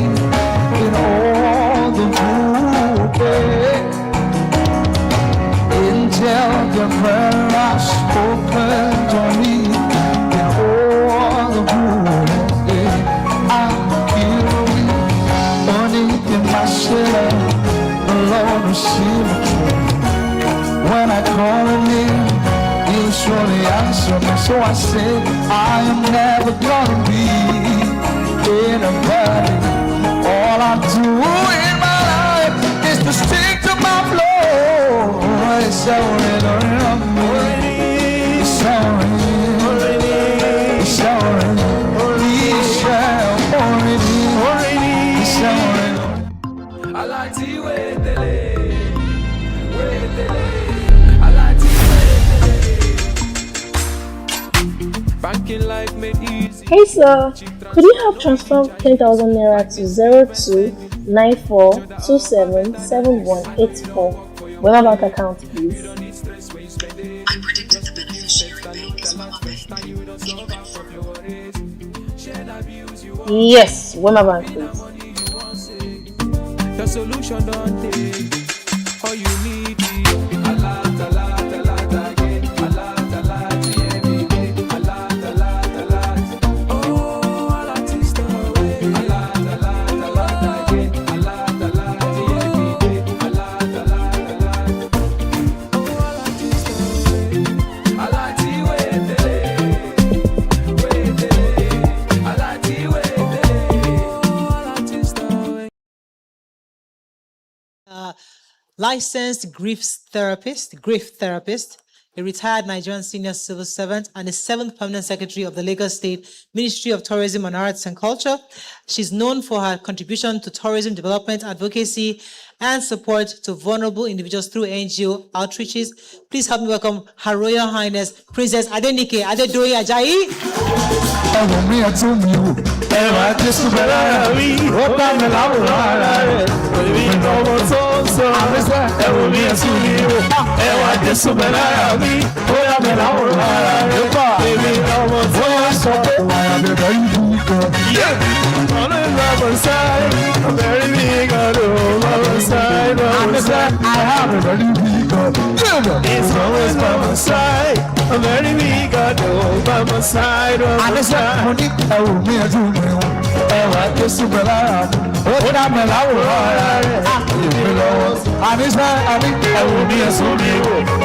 in all the book. Angel, your prayer has spoken to me in all the book. I'm killing, burning in my shell. The Lord will see me through. When I call him in, he'll surely answer me. So I say, I am never gonna be in a valley. All I do in my life is to stick to my flow. It's showing already. It's showing already. It's showing already. It's showing already. I like to wait. I like to wait. Banking life made easy. Hey sir, could you help transfer 10,000 naira to 0294277184 Wema bank account, please? I predicted the beneficiary is Mama Yes, Wema bank, please. The solution don't take all you need. Licensed grief therapist, a retired Nigerian senior civil servant, and the 7th permanent secretary of the Lagos State Ministry of Tourism and Arts and Culture. She's known for her contribution to tourism development, advocacy, and support to vulnerable individuals through NGO outreaches. Please help me welcome Her Royal Highness Princess Adenike Adedoye Ajayi. It's always by my side. I'm very big, I know by my side. I'm a side. I will be a junior. And I guess you will have. What I'm a lover. I will be a sunior.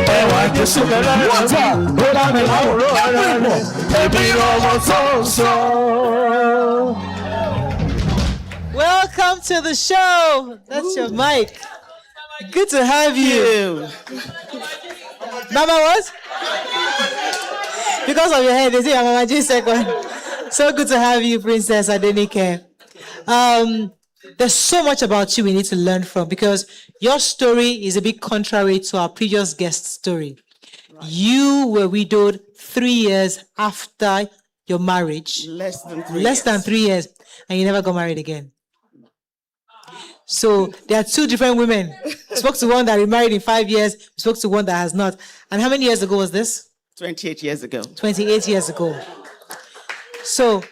And I guess One time, hold on, Welcome to the show. That's your mic. Good to have you. Mama what? Because of your hair, they say Mama J second. So good to have you, Princess Adenike. There's so much about you we need to learn from because your story is a bit contrary to our previous guest story. Right. You were widowed 3 years after your marriage. Less than 3 years. And you never got married again. So there are two different women. Spoke to one that remarried in 5 years, spoke to one that has not. And how many years ago was this? 28 years ago. 28 years ago. So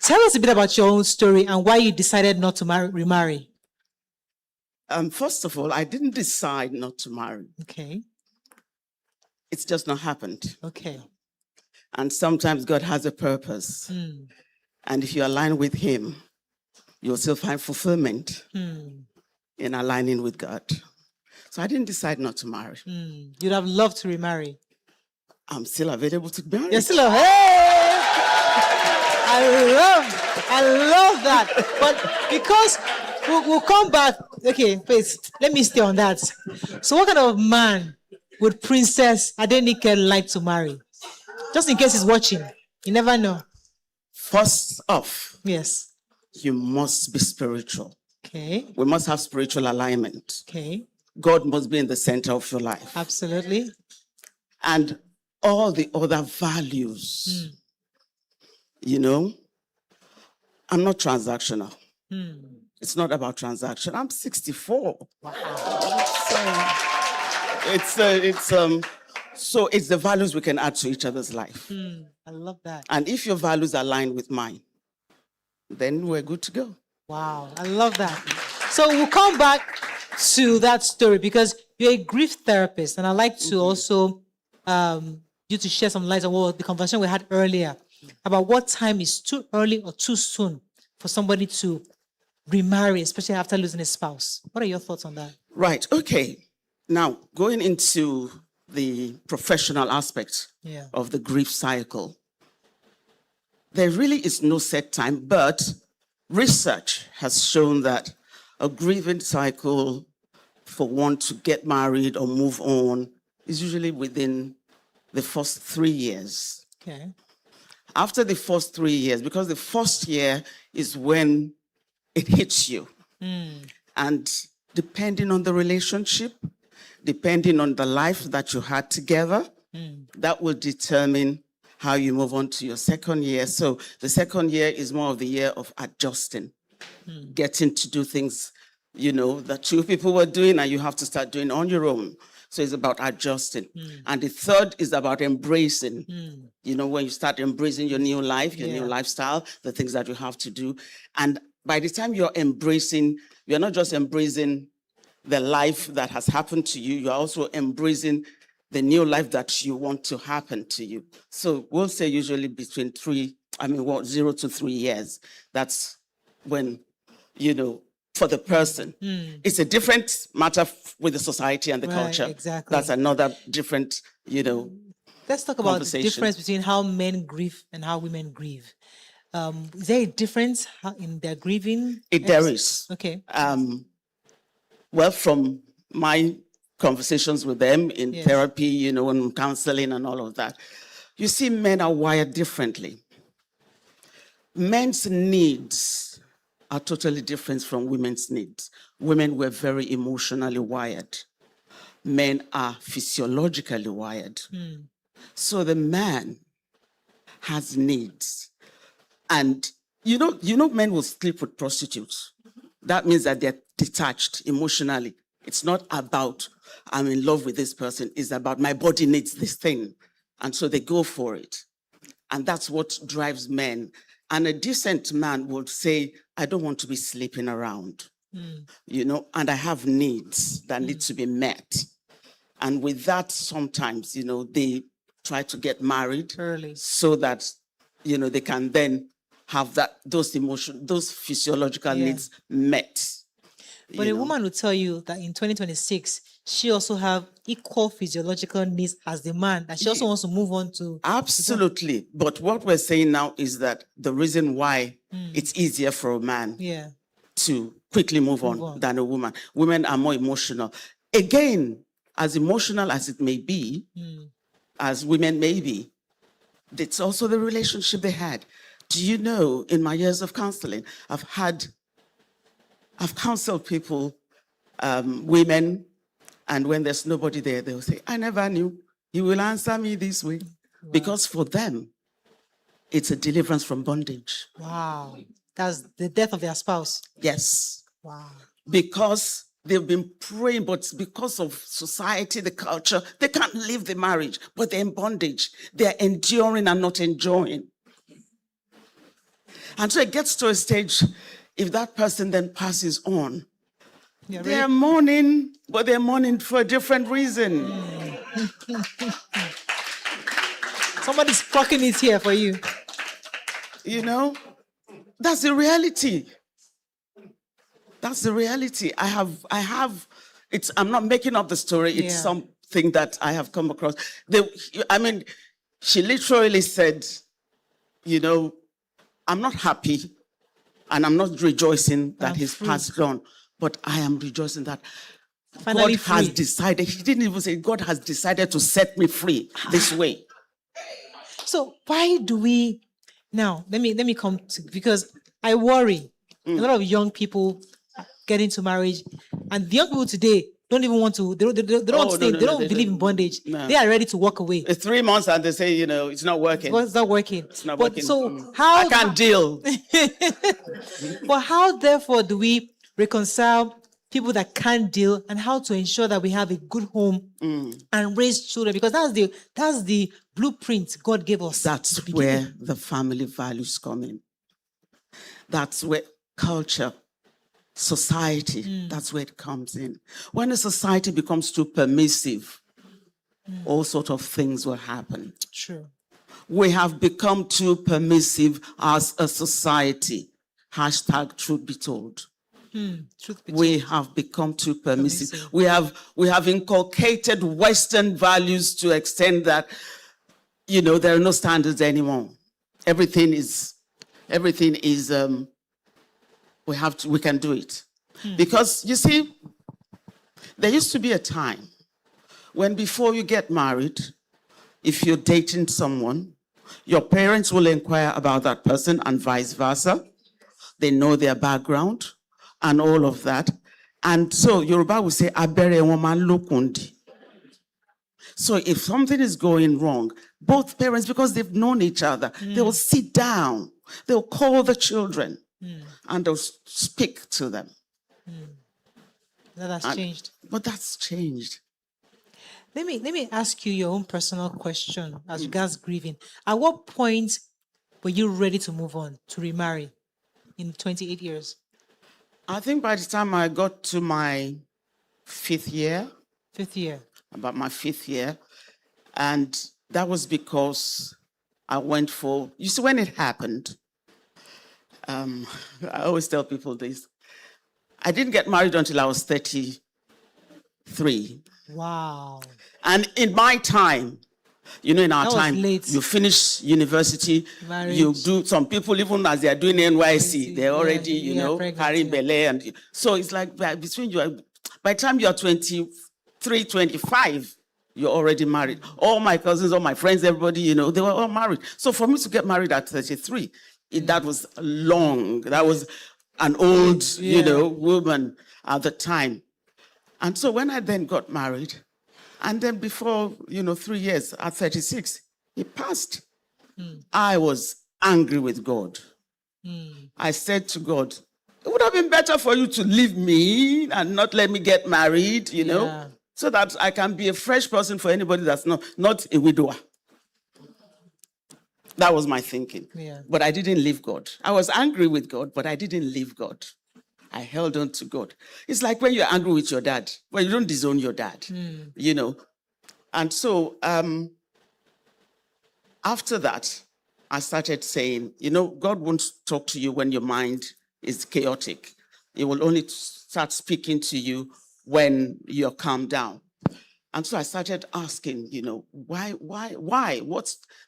tell us a bit about your own story and why you decided not to remarry. First of all, I didn't decide not to marry. Okay. It's just not happened. Okay. And sometimes God has a purpose. Mm. And if you align with Him, you'll still find fulfillment in aligning with God. So I didn't decide not to marry. You'd have loved to remarry. I'm still available to marry. You're still hey! I love that. But because we'll come back. Okay, please, let me stay on that. So what kind of man would Princess Adenike like to marry? Just in case he's watching. You never know. First off, yes, you must be spiritual. Okay. We must have spiritual alignment. Okay. God must be in the center of your life. Absolutely. And all the other values. You know, I'm not transactional. It's not about transaction. I'm 64. Wow. So it's the values we can add to each other's life. I love that. And if your values align with mine, then we're good to go. Wow, I love that. So we'll come back to that story because you're a grief therapist, and I'd like to also you to share some light on what the conversation we had earlier about what time is too early or too soon for somebody to remarry, especially after losing a spouse. What are your thoughts on that? Right, okay. Now, going into the professional aspect of the grief cycle, there really is no set time, but research has shown that a grieving cycle for one to get married or move on is usually within the first 3 years. Okay. After the first 3 years, because the first year is when it hits you. And depending on the relationship, depending on the life that you had together, that will determine how you move on to your second year. So the second year is more of the year of adjusting, getting to do things, you know, that two people were doing and you have to start doing on your own. So it's about adjusting. And the third is about embracing. You know, when you start embracing your new life, your new lifestyle, the things that you have to do. And by the time you're embracing, you're not just embracing the life that has happened to you, you're also embracing the new life that you want to happen to you. So we'll say usually between 0 to 3 years. That's when, you know, for the person. It's a different matter with the society and the culture. Exactly. That's another different, you know, let's talk about the difference between how men grieve and how women grieve. Is there a difference in their grieving? There is. Okay. Well, from my conversations with them in therapy, you know, and counseling and all of that, you see men are wired differently. Men's needs are totally different from women's needs. Women were very emotionally wired. Men are physiologically wired. So the man has needs. And you know, men will sleep with prostitutes. That means that they're detached emotionally. It's not about, I'm in love with this person. It's about, my body needs this thing. And so they go for it. And that's what drives men. And a decent man would say, I don't want to be sleeping around, you know, and I have needs that need to be met. And with that, sometimes, you know, they try to get married early so that, you know, they can then have those physiological needs met. But a woman will tell you that in 2026, she also have equal physiological needs as the man, that she also wants to move on to. Absolutely. But what we're saying now is that the reason why it's easier for a man to quickly move on than a woman. Women are more emotional. Again, as emotional as it may be, as women may be, it's also the relationship they had. Do you know, in my years of counseling, I've counseled people, women, and when there's nobody there, they'll say, I never knew he will answer me this way. Wow. Because for them, it's a deliverance from bondage. Wow. That's the death of their spouse. Yes. Wow. Because they've been praying, but because of society, the culture, they can't leave the marriage, but they're in bondage. They're enduring and not enjoying. And so it gets to a stage, if that person then passes on, they're mourning, but they're mourning for a different reason. Somebody's plucking it here for you. You know, that's the reality. That's the reality. I'm not making up the story. It's something that I have come across. She literally said, you know, I'm not happy and I'm not rejoicing that he's passed on, but I am rejoicing that Finally God has decided. He didn't even say God has decided to set me free this way. So why do we now? Let me come to, because I worry a lot of young people get into marriage, and the young people today don't even want to. They don't stay. They don't believe in bondage. No. They are ready to walk away. It's 3 months and they say, you know, it's not working. It's not working. It's not working. So how I can't deal. But how therefore do we reconcile people that can't deal, and how to ensure that we have a good home and raise children? Because that's the blueprint God gave us. That's where the family values come in. That's where culture, society, that's where it comes in. When a society becomes too permissive, all sorts of things will happen. True. We have become too permissive as a society. # truth be told. We have become too permissive. We have inculcated Western values to extend that, you know, there are no standards anymore. Everything is we can do it. Because you see, there used to be a time when before you get married, if you're dating someone, your parents will inquire about that person and vice versa. They know their background and all of that. And so Yoruba will say, Abere woman lokundi. So if something is going wrong, both parents, because they've known each other, they will sit down, they'll call the children, and they'll speak to them. That's changed. But that's changed. Let me ask you your own personal question as regards grieving. At what point were you ready to move on, to remarry in 28 years? I think by the time I got to my 5th year. 5th year. About my 5th year. And that was because I went for, you see, when it happened, I always tell people this. I didn't get married until I was 33. Wow. And in my time, you know, in our time, you finish university, marriage. You do, some people, even as they are doing NYC, they're already, you know, carrying belay. And so it's like between you, by the time you're 23, 25, you're already married. All my cousins, all my friends, everybody, you know, they were all married. So for me to get married at 33, that was long. That was an old, you know, woman at the time. And so when I then got married, and then before, you know, 3 years, at 36, he passed. I was angry with God. I said to God, it would have been better for you to leave me and not let me get married, you know, so that I can be a fresh person for anybody that's not a widower. That was my thinking. But I didn't leave God. I was angry with God, but I didn't leave God. I held on to God. It's like when you're angry with your dad. Well, you don't disown your dad, you know. And so after that, I started saying, you know, God won't talk to you when your mind is chaotic. It will only start speaking to you when you're calmed down. And so I started asking, why?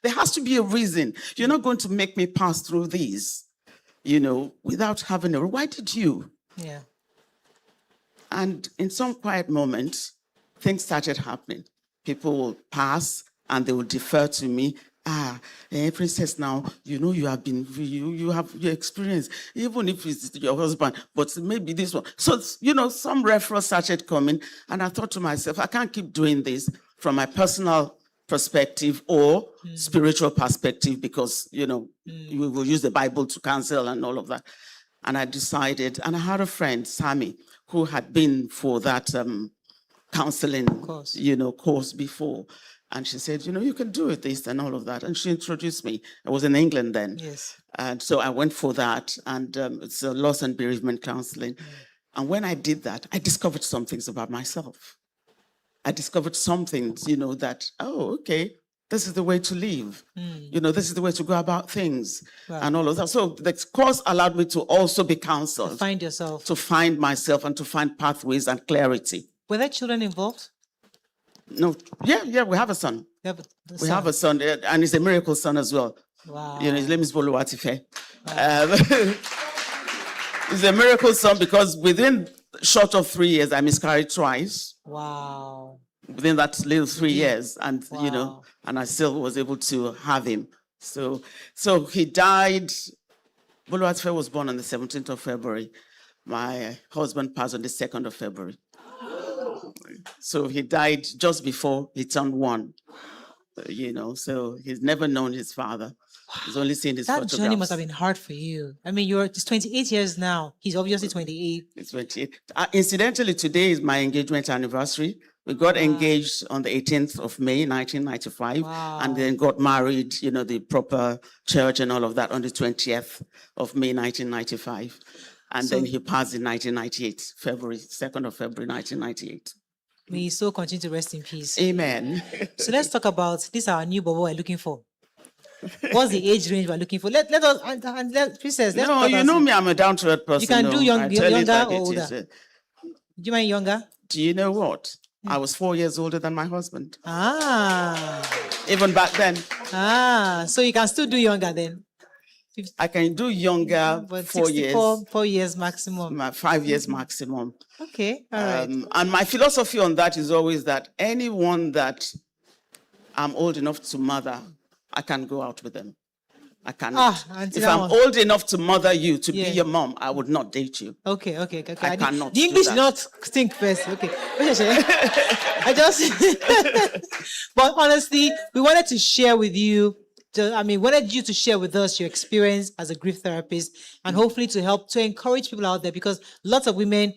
There has to be a reason. You're not going to make me pass through these, without having why did you? Yeah. And in some quiet moments, things started happening. People will pass and they will defer to me. Princess, now, you have been, you have your experience, even if it's your husband, but maybe this one. So, some referrals started coming, and I thought to myself, I can't keep doing this from my personal perspective or spiritual perspective because, we will use the Bible to counsel and all of that. And I decided, and I had a friend, Sammy, who had been for that counseling, course before. And she said, you can do it, this and all of that. And she introduced me. I was in England then. Yes. And so I went for that. And it's a loss and bereavement counseling. And when I did that, I discovered some things about myself. I discovered some things, that, okay, this is the way to live. This is the way to go about things and all of that. So the course allowed me to also be counseled. To find yourself. To find myself and to find pathways and clarity. Were there children involved? No, yeah, we have a son. We have a son, and he's a miracle son as well. Wow. His name is Boluwatife. He's a miracle son because within short of 3 years, I miscarried twice. Wow. Within that little 3 years, and and I still was able to have him. So he died. Boluwatife was born on the 17th of February. My husband passed on the 2nd of February. So he died just before he turned 1, so he's never known his father. He's only seen his photographs. That journey must have been hard for you. I mean, you're just 28 years now. He's obviously 28. It's 28. Incidentally, today is my engagement anniversary. We got engaged on the 18th of May, 1995, and then got married, the proper church and all of that on the 20th of May, 1995. And then he passed in 1998, 2nd of February, 1998. May he so continue to rest in peace. Amen. So let's talk about this, our new Bobo we're looking for. What's the age range we're looking for? Let us, Princess, let's No, you know me, I'm a down-to-earth person. You can do younger or older. Do you mind younger? Do you know what? I was 4 years older than my husband. Even back then. So you can still do younger then? I can do younger, but 4 years. 4 years maximum. 5 years maximum. Okay, all right. And my philosophy on that is always that anyone that I'm old enough to mother, I can go out with them. I cannot. If I'm old enough to mother you, to be your mom, I would not date you. Okay. I cannot. The English did not think first. Okay. But honestly, we wanted to share with you. Wanted you to share with us your experience as a grief therapist, and hopefully to help to encourage people out there, because lots of women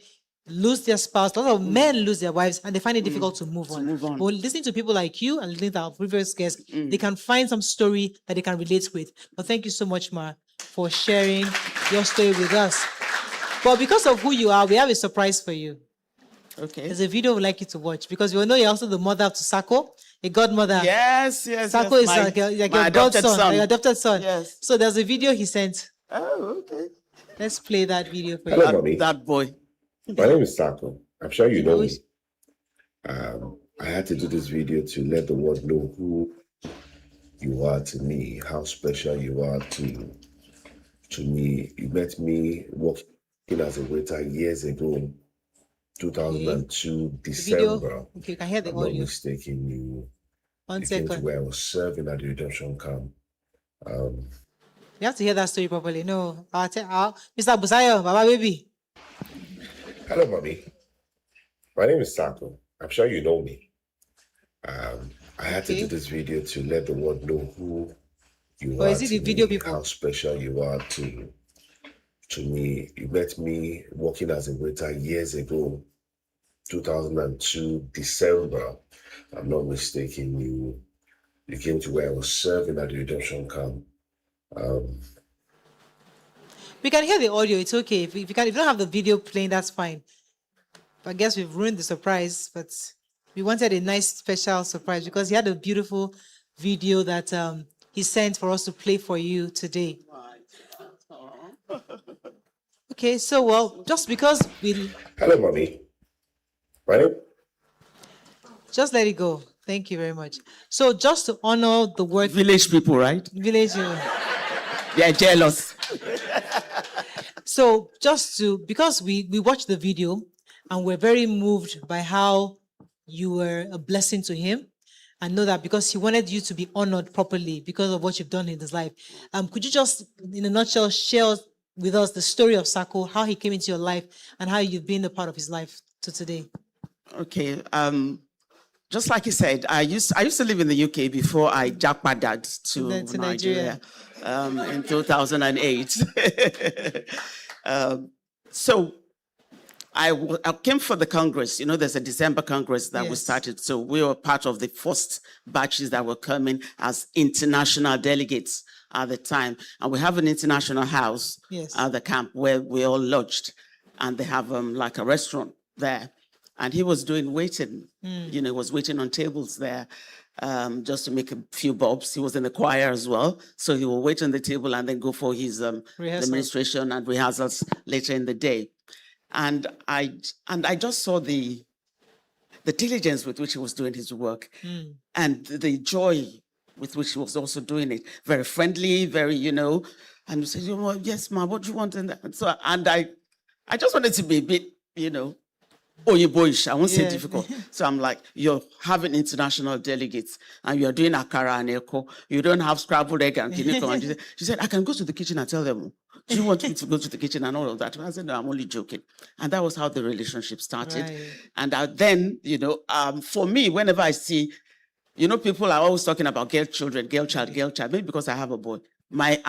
lose their spouse, lots of men lose their wives, and they find it difficult to move on. But listening to people like you and listening to our previous guests, they can find some story that they can relate with. But thank you so much, Ma, for sharing your story with us. But because of who you are, we have a surprise for you. Okay. There's a video we'd like you to watch, because we know you're also the mother of Sako, a godmother. Yes. Sako is like your godson, your adopted son. Yes. So there's a video he sent. Oh, okay. Let's play that video for Hello, you. Mommy. That boy. My name is Sako. I'm sure you know me. I had to do this video to let the world know who you are to me, how special you are to me. You met me working as a waiter years ago, 2002, December. Okay, you can hear the I'm audio. not mistaken. You 1 came second. to where I was serving at the redemption camp. You have to hear that story properly. No, Mr. Busayo, Baba baby. Hello, Mommy. My name is Sako. I'm sure you know me. I had to do this video to let the world know who you are. Is it the video me, people? how special you are to me. You met me working as a waiter years ago, 2002, December. I'm not mistaken. You came to where I was serving at the redemption camp. We can hear the audio. It's okay. If you don't have the video playing, that's fine. I guess we've ruined the surprise, but we wanted a nice special surprise because he had a beautiful video that he sent for us to play for you today. Okay, so well, just because we Hello, mommy. Right? just let it go. Thank you very much. So just to honor the work, Village people, right? village. They are jealous. So just to because we watched the video and we're very moved by how you were a blessing to him, and know that because he wanted you to be honored properly because of what you've done in his life. Could you just, in a nutshell, share with us the story of Sako, how he came into your life, and how you've been a part of his life to today? Okay. Just like you said, I used to live in the UK before I jackpadded to Nigeria in 2008. So I came for the Congress. You know, there's a December Congress that was started. So we were part of the first batches that were coming as international delegates at the time. And we have an international house at the camp where we all lodged. And they have like a restaurant there. And he was doing waiting. You know, he was waiting on tables there just to make a few bobs. He was in the choir as well. So he will wait on the table and then go for his administration and rehearsals later in the day. And I just saw the diligence with which he was doing his work and the joy with which he was also doing it. Very friendly, very, you know, and he said, yes, ma, what do you want? And so, I just wanted to be a bit, you know, boyish. I won't say difficult. So I'm like, you're having international delegates and you're doing akara and echo. You don't have scrambled egg and kiniko. And she said, I can go to the kitchen and tell them, do you want me to go to the kitchen and all of that? And I said, no, I'm only joking. And that was how the relationship started. Right. And then, you know, for me, whenever I see, you know, people are always talking about girl child, maybe because I have a boy. My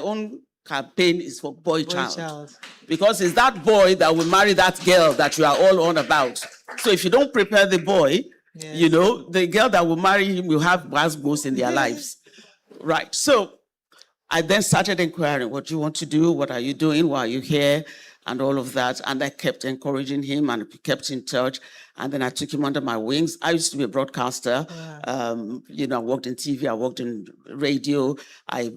own campaign is for boy child. Because it's that boy that will marry that girl that you are all on about. So if you don't prepare the boy, you know, the girl that will marry him will have goals in their lives. Right. So I then started inquiring, what do you want to do? What are you doing? Why are you here? And all of that. And I kept encouraging him and kept in touch. And then I took him under my wings. I used to be a broadcaster. You know, I worked in TV, I worked in radio, I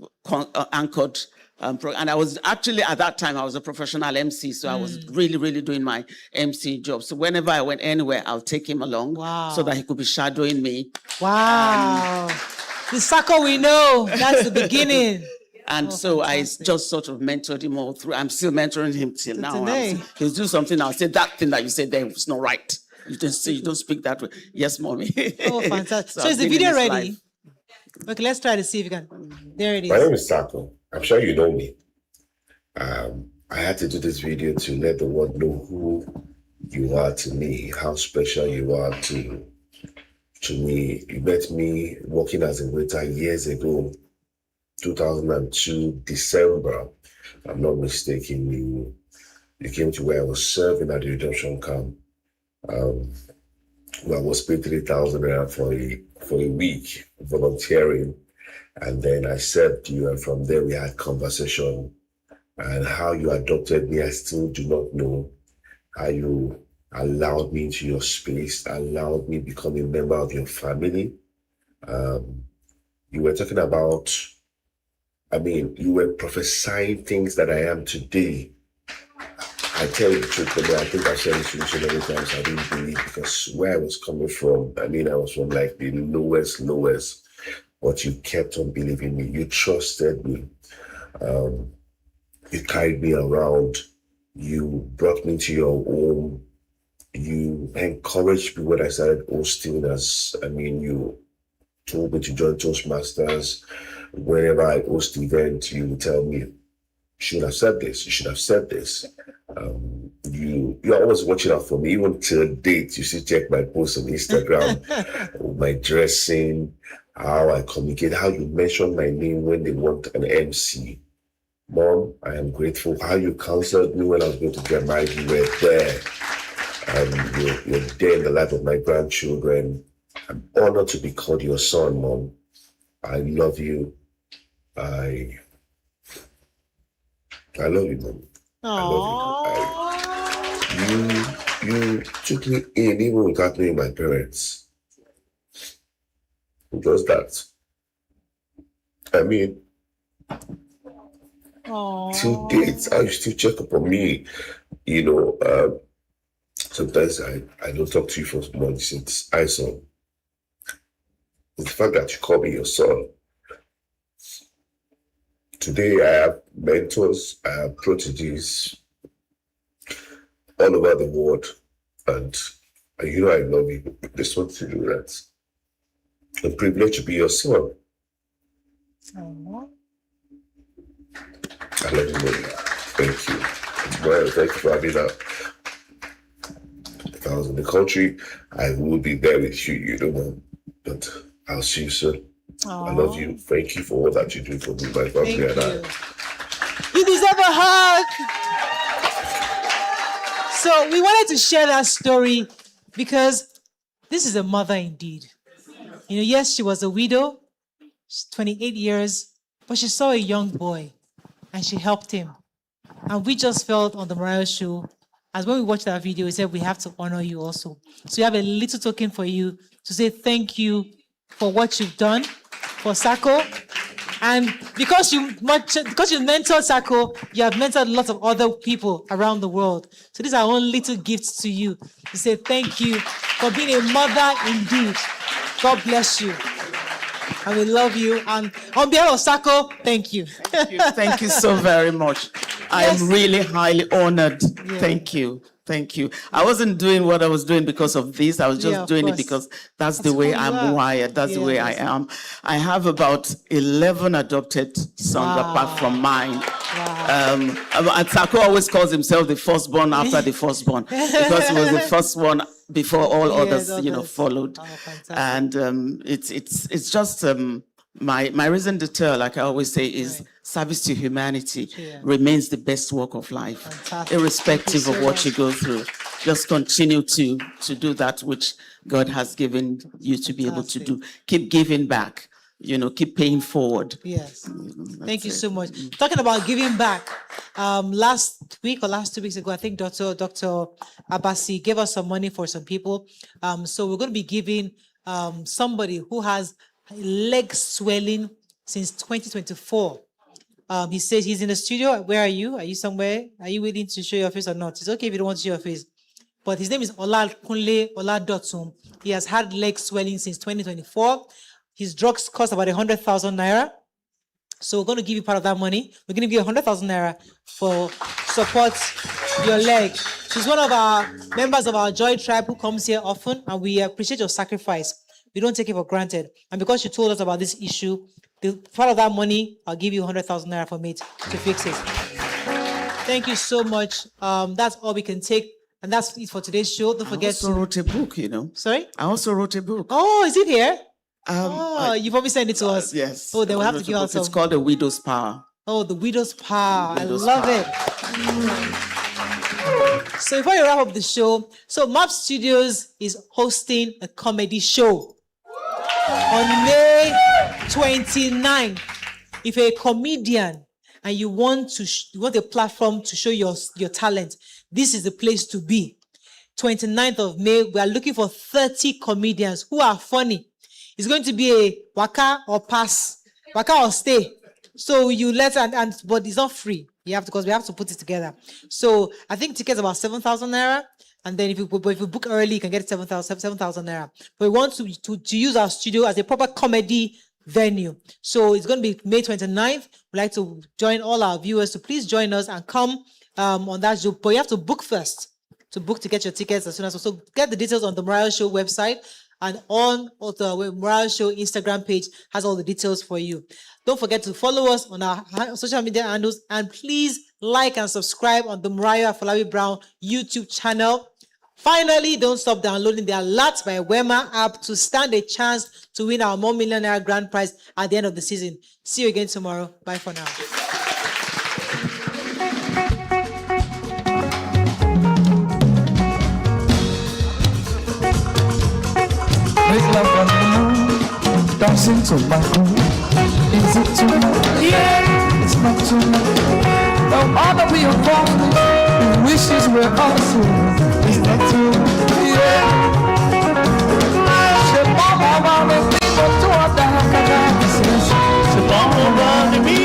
anchored. And I was actually, at that time, I was a professional MC. So I was really, really doing my MC job. So whenever I went anywhere, I'll take him along so that he could be shadowing me. Wow. The Sako we know, that's the beginning. And so fantastic. I just sort of mentored him all through. I'm still mentoring him till now. He'll do something, I'll say, that thing that you said there was not right. You don't speak that way. Yes, mommy. Oh, fantastic. So is the video ready? Life. Okay, let's try to see if you can. There it is. My name is Sako. I'm sure you know me. I had to do this video to let the world know who you are to me, how special you are to me. You met me working as a waiter years ago, 2002, December. I'm not mistaken. You came to where I was serving at the redemption camp. Where I was paid 3,000 naira for a week volunteering. And then I served you, and from there we had conversation. And how you adopted me, I still do not know. How you allowed me into your space, allowed me to become a member of your family. You were talking about, you were prophesying things that I am today. I tell you the truth, but I think I've said this to you so many times, I didn't believe, because where I was coming from, I was from like the lowest. But you kept on believing me. You trusted me. You carried me around. You brought me to your home. You encouraged me when I started hosting you told me to join Toastmasters. Whenever I host events, you would tell me, you should have said this, you should have said this. You're always watching out for me. Even till date, you still check my posts on Instagram, my dressing, how I communicate, how you mention my name when they want an MC. Mom, I am grateful how you counseled me when I was going to get married. You were there. You're there in the life of my grandchildren. I'm honored to be called your son, Mom. I love you. I love you, Mom. I love you. You took me in even without knowing my parents. Just that. Till date, I used to check up on me. You know, sometimes I don't talk to you for months since I saw. The fact that you call me your son. Today I have mentors, I have proteges all over the world, and you know I love you. Just want to do that. I'm privileged to be your son. I love you, Mommy. Thank you. Well, thank you for having that. If I was in the country, I would be there with you, you know, but I'll see you soon. I love you. Thank you for all that you do for me, my family, and I. You deserve a hug. So we wanted to share that story because this is a mother indeed. You know, yes, she was a widow, she's 28 years, but she saw a young boy and she helped him. And we just felt on the Morayo Show, as when we watched that video, we said we have to honor you also. So we have a little token for you to say thank you for what you've done for Sako. And because you mentored Sako, you have mentored lots of other people around the world. So these are our own little gifts to you to say thank you for being a mother indeed. God bless you. And we love you. And on behalf of Sako, thank you. Thank you so very much. I am really highly honored. Yeah. Thank you. Thank you. I wasn't doing what I was doing because of this. I was just doing it because that's the way I'm wired. That's the way I am. I have about 11 adopted sons apart from mine. And Sako always calls himself the firstborn after the firstborn because he was the first one before all others, you know, followed. And it's just my reason to tell, like I always say, is service to humanity remains the best work of life, irrespective of what you go through. Just continue to do that which God has given you to be able to do. Keep giving back, you know, keep paying forward. Yes. Thank you so much. Talking about giving back, last week or last 2 weeks ago, I think Dr. Abasi gave us some money for some people. So we're going to be giving somebody who has leg swelling since 2024. He says he's in the studio. Where are you? Are you somewhere? Are you willing to show your face or not? It's okay if you don't want to show your face. But his name is Olakunle Oladotum. He has had leg swelling since 2024. His drugs cost about 100,000 naira. So we're going to give you part of that money. We're going to give you 100,000 naira for support your leg. He's one of our members of our Joy Tribe who comes here often, and we appreciate your sacrifice. We don't take it for granted. And because you told us about this issue, the part of that money, I'll give you 100,000 naira for me to fix it. Thank you so much. That's all we can take. And that's it for today's show. Don't forget I also wrote a book, you know. Sorry? I also wrote a book. Oh, is it here? You probably sent it to us. Yes. Oh, then we'll have to give out some. It's called The Widow's Power. Oh, The Widow's Power. Widow's I love Power. it. So before you wrap up the show, so MAP Studios is hosting a comedy show on May 29th. If you're a comedian and you want a platform to show your talent, this is the place to be. 29th of May, we are looking for 30 comedians who are funny. It's going to be a waka or pass, waka or stay. So you but it's not free. Because we have to put it together. So I think tickets about 7,000 naira. And then if you book early, you can get 7,000 naira. But we want to use our studio as a proper comedy venue. So it's going to be May 29th. We'd like to join all our viewers to please join us and come on that show. But you have to book first to get your tickets as soon as possible. So get the details on the Morayo Show website, and on the Morayo Show Instagram page has all the details for you. Don't forget to follow us on our social media handles, and please like and subscribe on the Morayo Afolabi-Brown YouTube channel. Finally, don't stop downloading the Alert by Wema app to stand a chance to win our $1 million grand prize at the end of the season. See you again tomorrow. Bye for now. Make love on the moon, dancing to my groove. Is it too much? Yeah, it's not too much. No other we are born, the wishes were also. It's not too much. Yeah. She mama want me to other. She mama want me.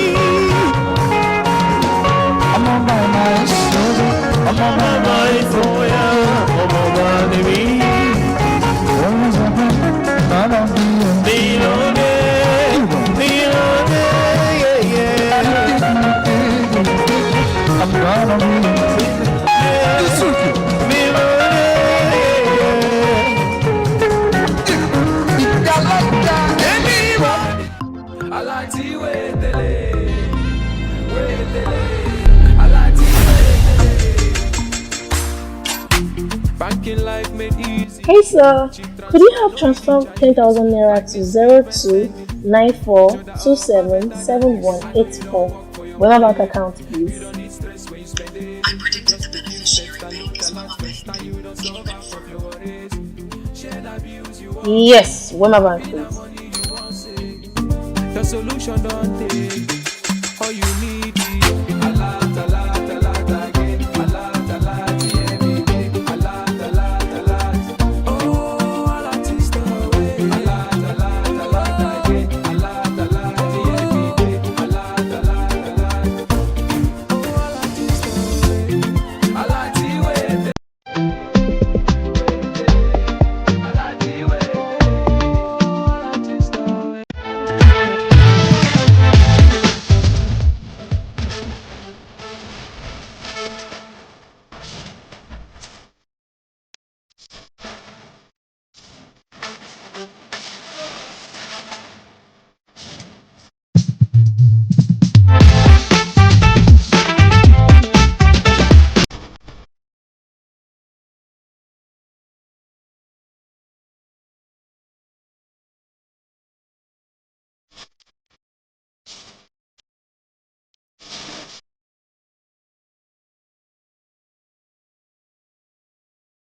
Hey sir, could you help transfer 10,000 naira to 0294277184 Wema Bank account, please? Yes, Wema Bank, please. The solution don't take all you need is Allah.